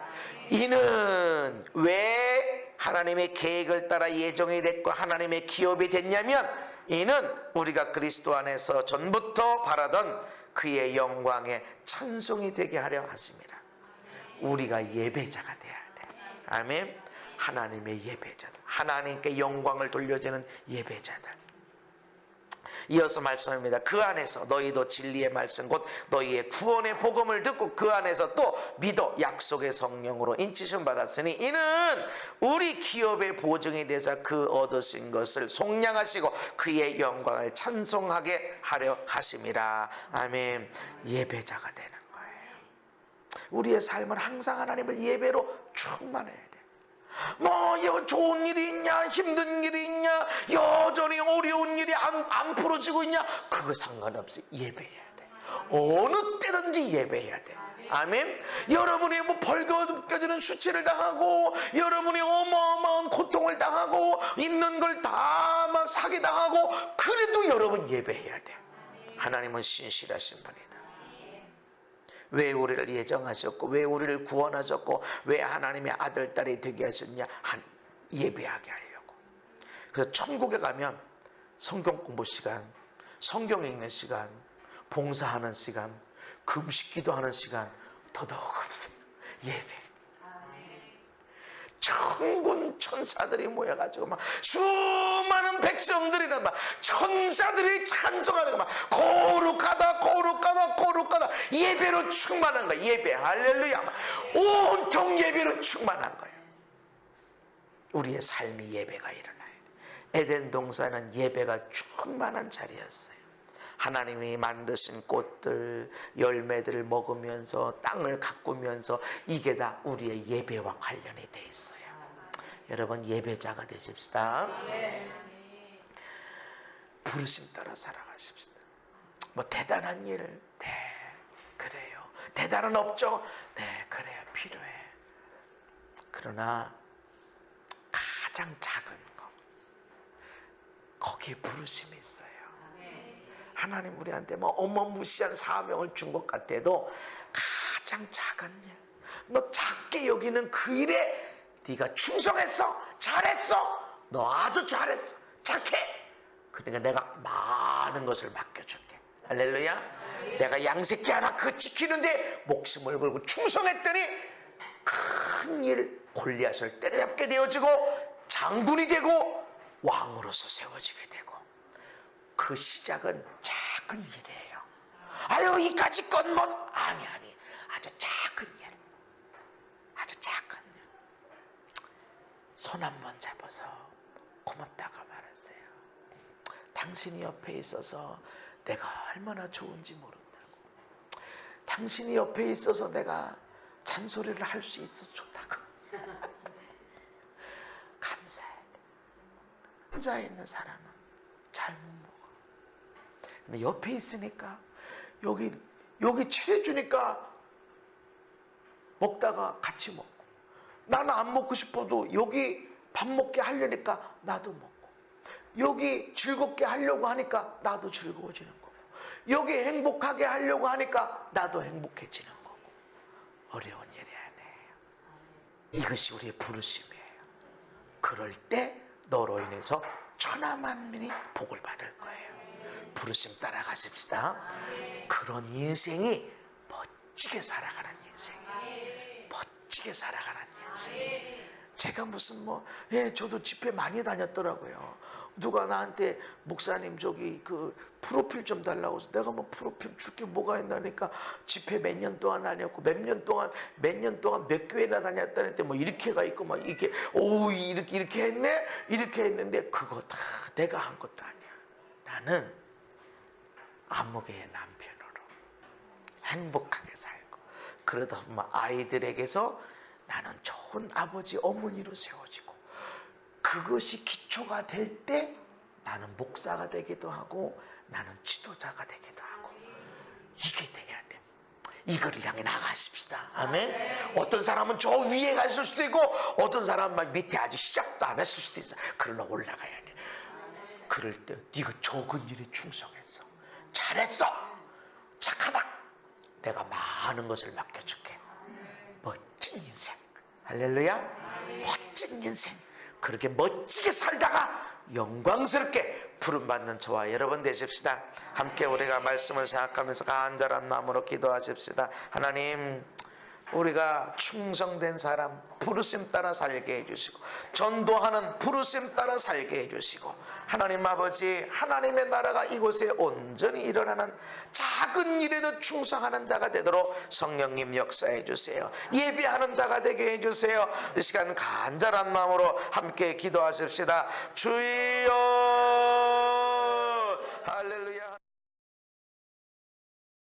이는 왜 하나님의 계획을 따라 예정이 됐고 하나님의 기업이 됐냐면, 이는 우리가 그리스도 안에서 전부터 바라던 그의 영광의 찬송이 되게 하려 하십니다. 우리가 예배자가 돼야 돼. 아멘. 하나님의 예배자들, 하나님께 영광을 돌려주는 예배자들. 이어서 말씀합니다. 그 안에서 너희도 진리의 말씀 곧 너희의 구원의 복음을 듣고 그 안에서 또 믿어 약속의 성령으로 인치심 받았으니 이는 우리 기업의 보증이 되사 그 얻으신 것을 속량하시고 그의 영광을 찬송하게 하려 하심이라. 아멘. 예배자가 되는 거예요. 우리의 삶은 항상 하나님을 예배로 충만해야 돼. 뭐 좋은 일이 있냐, 힘든 일이 있냐, 여전히 어려운 일이 안 풀어지고 있냐, 그거 상관없이 예배해야 돼. 어느 때든지 예배해야 돼. 아멘. 여러분이 뭐 벌거벗겨지는 수치를 당하고, 여러분이 어마어마한 고통을 당하고, 있는 걸 다 막 사기당하고, 그래도 여러분 예배해야 돼. 하나님은 신실하신 분이다. 왜 우리를 예정하셨고, 왜 우리를 구원하셨고, 왜 하나님의 아들, 딸이 되게 하셨냐? 예배하게 하려고. 그래서 천국에 가면 성경 공부 시간, 성경 읽는 시간, 봉사하는 시간, 금식 기도하는 시간 더더욱 없어요. 예배. 천군 천사들이 모여가지고 막 수많은 백성들이랑 막 천사들이 찬송하는 거 막 거룩하다 거룩하다 거룩하다 예배로 충만한 거야. 예배. 할렐루야. 온통 예배로 충만한 거예요. 우리의 삶이 예배가 일어나요. 에덴 동산은 예배가 충만한 자리였어요. 하나님이 만드신 꽃들, 열매들을 먹으면서 땅을 가꾸면서 이게 다 우리의 예배와 관련이 돼 있어요. 여러분 예배자가 되십시다. 부르심 따라 살아가십시다. 뭐 대단한 일, 네 그래요. 대단한 업적, 네 그래요. 필요해. 그러나 가장 작은 거, 거기에 부르심이 있어요. 하나님 우리한테 뭐 어마무시한 사명을 준 것 같아도 가장 작은 일, 너 작게 여기는 그 일에 네가 충성했어, 잘했어, 너 아주 잘했어, 착해. 그러니까 내가 많은 것을 맡겨줄게. 할렐루야. 내가 양새끼 하나 그거 지키는데 목숨을 걸고 충성했더니 큰 일 골리앗을 때려잡게 되어지고 장군이 되고 왕으로서 세워지게 되고. 그 시작은 작은 일이에요. 아유 이까짓 건 뭐 아니 아주 작은 일, 아주 작은 일. 손 한번 잡아서 고맙다고 말하세요. 당신이 옆에 있어서 내가 얼마나 좋은지 모른다고. 당신이 옆에 있어서 내가 잔소리를 할 수 있어서 좋다고. 감사해. 혼자 있는 사람은 잘 못 먹어. 근데 옆에 있으니까 여기 차려주니까 먹다가 같이 먹고, 나는 안 먹고 싶어도 여기 밥 먹게 하려니까 나도 먹고, 여기 즐겁게 하려고 하니까 나도 즐거워지는 거고, 여기 행복하게 하려고 하니까 나도 행복해지는 거고. 어려운 일이 아니에요. 이것이 우리의 부르심이에요. 그럴 때 너로 인해서 천하만민이 복을 받을 거예요. 부르심 따라가십시다. 그런 인생이 멋지게 살아가는 인생이에요. 멋지게 살아가는 인생. 제가 무슨 저도 집회 많이 다녔더라고요. 누가 나한테 목사님 저기 그 프로필 좀 달라고 해서 내가 뭐 프로필 줄 게 뭐가 있나니까 집회 몇 년 동안 다녔고 몇 년 동안 몇 교회나 다녔다는데 뭐 이렇게가 있고 막 이렇게 이렇게 했네 이렇게 했는데 그거 다 내가 한 것도 아니야. 나는 아무개의 남편으로 행복하게 살고, 그러다 보면 아이들에게서 나는 좋은 아버지 어머니로 세워지고, 그것이 기초가 될 때 나는 목사가 되기도 하고 나는 지도자가 되기도 하고. 이게 돼야 돼. 이거를 향해 나가십시다. 아멘. 어떤 사람은 저 위에 가 있을 수도 있고 어떤 사람은 밑에 아직 시작도 안 했을 수도 있어. 그러나 올라가야 돼. 그럴 때 네가 적은 일에 충성했어. 잘했어. 착하다. 내가 많은 것을 맡겨줄게. 멋진 인생. 할렐루야. 멋진 인생. 그렇게 멋지게 살다가 영광스럽게 부름받는 저와 여러분 되십시다. 함께 우리가 말씀을 생각하면서 간절한 마음으로 기도하십시다. 하나님, 우리가 충성된 사람 부르심 따라 살게 해주시고 전도하는 부르심 따라 살게 해주시고 하나님 아버지, 하나님의 나라가 이곳에 온전히 일어나는 작은 일에도 충성하는 자가 되도록 성령님 역사해 주세요. 예배하는 자가 되게 해주세요. 이 시간 간절한 마음으로 함께 기도하십시다. 주여